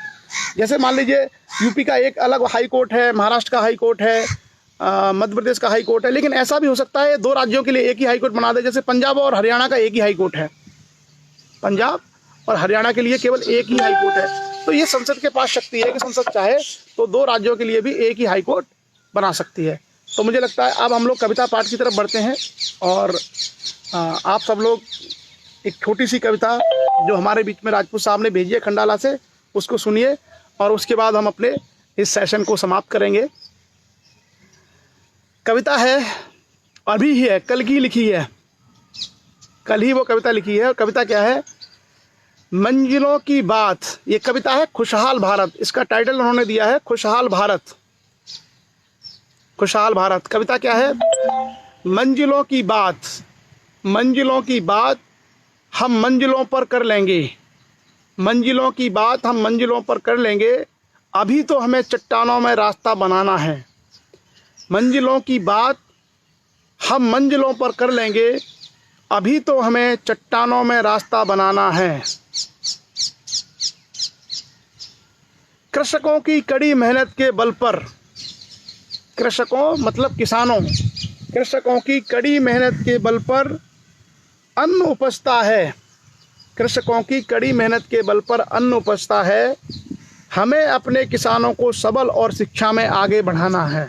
जैसे मान लीजिए यूपी का एक अलग हाई कोर्ट है, महाराष्ट्र का हाई कोर्ट है, मध्य प्रदेश का हाई कोर्ट है, लेकिन ऐसा भी हो सकता है 2 राज्यों के लिए एक ही हाई कोर्ट बना दे। जैसे पंजाब और हरियाणा का एक ही हाई कोर्ट है, पंजाब और हरियाणा के लिए केवल एक ही हाई कोर्ट है। तो ये संसद के पास शक्ति है कि संसद चाहे तो 2 राज्यों के लिए भी एक ही हाई कोर्ट बना सकती है। तो मुझे लगता है अब हम लोग कविता पाठ की तरफ बढ़ते हैं, और आप सब लोग एक छोटी सी कविता जो हमारे बीच में राजपूत साहब ने भेजी है खंडाला से, उसको सुनिए, और उसके बाद हम अपने इस सेशन को समाप्त करेंगे। कविता है, अभी ही है, कल की लिखी है, कल ही वो कविता लिखी है। और कविता क्या है? मंजिलों की बात। ये कविता है खुशहाल भारत, इसका टाइटल उन्होंने दिया है खुशहाल भारत। खुशहाल भारत। कविता क्या है? मंजिलों की बात, मंजिलों की बात हम मंजिलों पर कर लेंगे, मंजिलों की बात हम मंजिलों पर कर लेंगे, अभी तो हमें चट्टानों में रास्ता बनाना है। मंजिलों की बात हम मंजिलों पर कर लेंगे, अभी तो हमें चट्टानों में रास्ता बनाना है। कृषकों की कड़ी मेहनत के बल पर, कृषकों मतलब किसानों, कृषकों की कड़ी मेहनत के बल पर अन्न उपजता है, कृषकों की कड़ी मेहनत के बल पर अन्न उपजता है। हमें अपने किसानों को सबल और शिक्षा में आगे बढ़ाना है।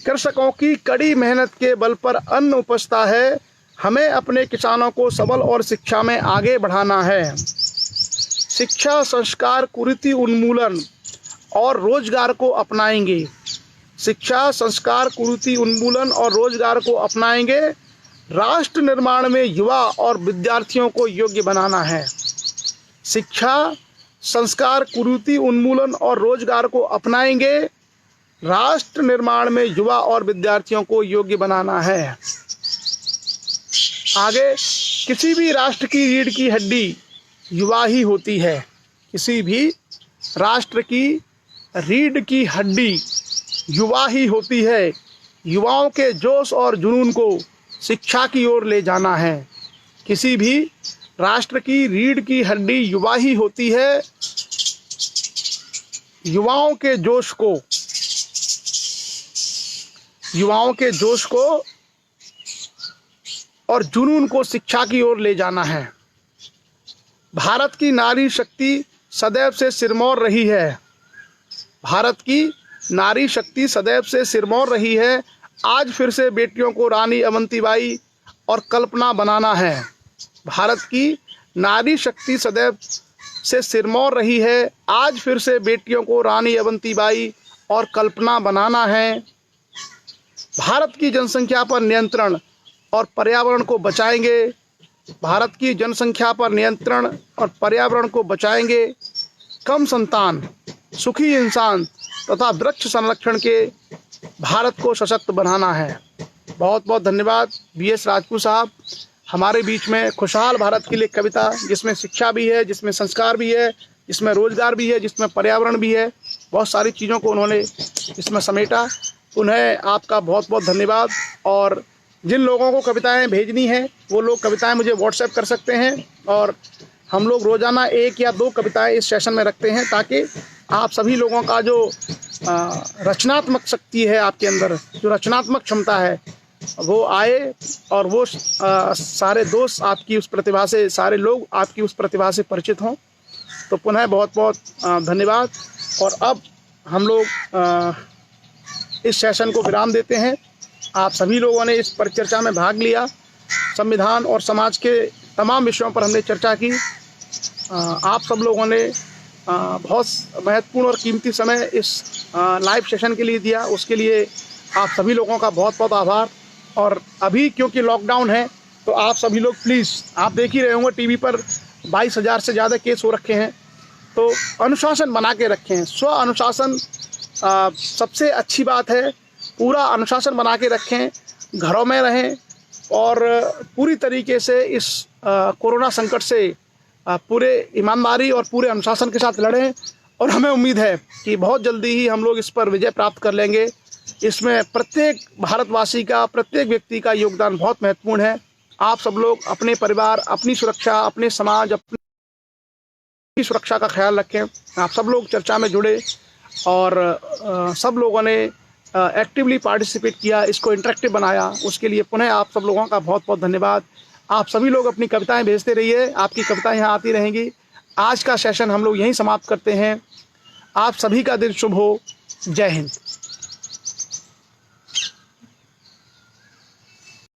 कृषकों की कड़ी मेहनत के बल पर अन्न उपजता है, हमें अपने किसानों को सबल और शिक्षा में आगे बढ़ाना है। शिक्षा, संस्कार, कुरीति उन्मूलन और रोजगार को अपनाएंगे। शिक्षा, संस्कार, कुरीति उन्मूलन और रोजगार को अपनाएंगे। राष्ट्र निर्माण में युवा और विद्यार्थियों को योग्य बनाना है। शिक्षा, संस्कार, कुरीति उन्मूलन और रोजगार को अपनाएंगे। राष्ट्र निर्माण में युवा और विद्यार्थियों को योग्य बनाना है। आगे, किसी भी राष्ट्र की रीढ़ की हड्डी युवा ही होती है। किसी भी राष्ट्र की रीढ़ की हड्डी युवा ही होती है। युवाओं के जोश और जुनून को शिक्षा की ओर ले जाना है। किसी भी राष्ट्र की रीढ़ की हड्डी युवा ही होती है। युवाओं के जोश को और जुनून को शिक्षा की ओर ले जाना है। भारत की नारी शक्ति सदैव से सिरमौर रही है। भारत की नारी शक्ति सदैव से सिरमौर रही है। आज फिर से बेटियों को रानी अवंतीबाई और कल्पना बनाना है। भारत की नारी शक्ति सदैव से सिरमौर रही है। आज फिर से बेटियों को रानी अवंतीबाई और कल्पना बनाना है। भारत की जनसंख्या पर नियंत्रण और पर्यावरण को बचाएंगे। भारत की जनसंख्या पर नियंत्रण और पर्यावरण को बचाएंगे। कम संतान, सुखी इंसान तथा वृक्ष संरक्षण के भारत को सशक्त बनाना है। बहुत बहुत धन्यवाद BS राजपूत साहब। हमारे बीच में खुशहाल भारत के लिए कविता, जिसमें शिक्षा भी है, जिसमें संस्कार भी है, जिसमें रोजगार भी है, जिसमें पर्यावरण भी है, बहुत सारी चीज़ों को उन्होंने इसमें समेटा। उन्हें आपका बहुत बहुत धन्यवाद। और जिन लोगों को कविताएं भेजनी हैं वो लोग कविताएं मुझे व्हाट्सएप कर सकते हैं, और हम लोग रोज़ाना 1 या 2 कविताएं इस सेशन में रखते हैं, ताकि आप सभी लोगों का जो रचनात्मक शक्ति है, आपके अंदर जो रचनात्मक क्षमता है, वो आए और वो सारे दोस्त आपकी उस प्रतिभा से, सारे लोग आपकी उस प्रतिभा से परिचित हों। तो पुनः बहुत बहुत धन्यवाद। और अब हम लोग इस सेशन को विराम देते हैं। आप सभी लोगों ने इस परिचर्चा में भाग लिया। संविधान और समाज के तमाम विषयों पर हमने चर्चा की। आप सब लोगों ने बहुत महत्वपूर्ण और कीमती समय इस लाइव सेशन के लिए दिया, उसके लिए आप सभी लोगों का बहुत बहुत आभार। और अभी क्योंकि लॉकडाउन है, तो आप सभी लोग प्लीज़, आप देख ही रहे होंगे टीवी पर 22,000 से ज़्यादा केस हो रखे हैं, तो अनुशासन बना के रखें। स्व अनुशासन सबसे अच्छी बात है। पूरा अनुशासन बना के रखें, घरों में रहें और पूरी तरीके से इस कोरोना संकट से पूरे ईमानदारी और पूरे अनुशासन के साथ लड़ें। और हमें उम्मीद है कि बहुत जल्दी ही हम लोग इस पर विजय प्राप्त कर लेंगे। इसमें प्रत्येक भारतवासी का, प्रत्येक व्यक्ति का योगदान बहुत महत्वपूर्ण है। आप सब लोग अपने परिवार, अपनी सुरक्षा, अपने समाज, अपनी सुरक्षा का ख्याल रखें। आप सब लोग चर्चा में जुड़े और सब लोगों ने एक्टिवली पार्टिसिपेट किया, इसको इंटरेक्टिव बनाया, उसके लिए पुनः आप सब लोगों का बहुत बहुत धन्यवाद। आप सभी लोग अपनी कविताएं भेजते रहिए, आपकी कविताएं यहाँ आती रहेंगी। आज का सेशन हम लोग यहीं समाप्त करते हैं। आप सभी का दिन शुभ हो। जय हिंद।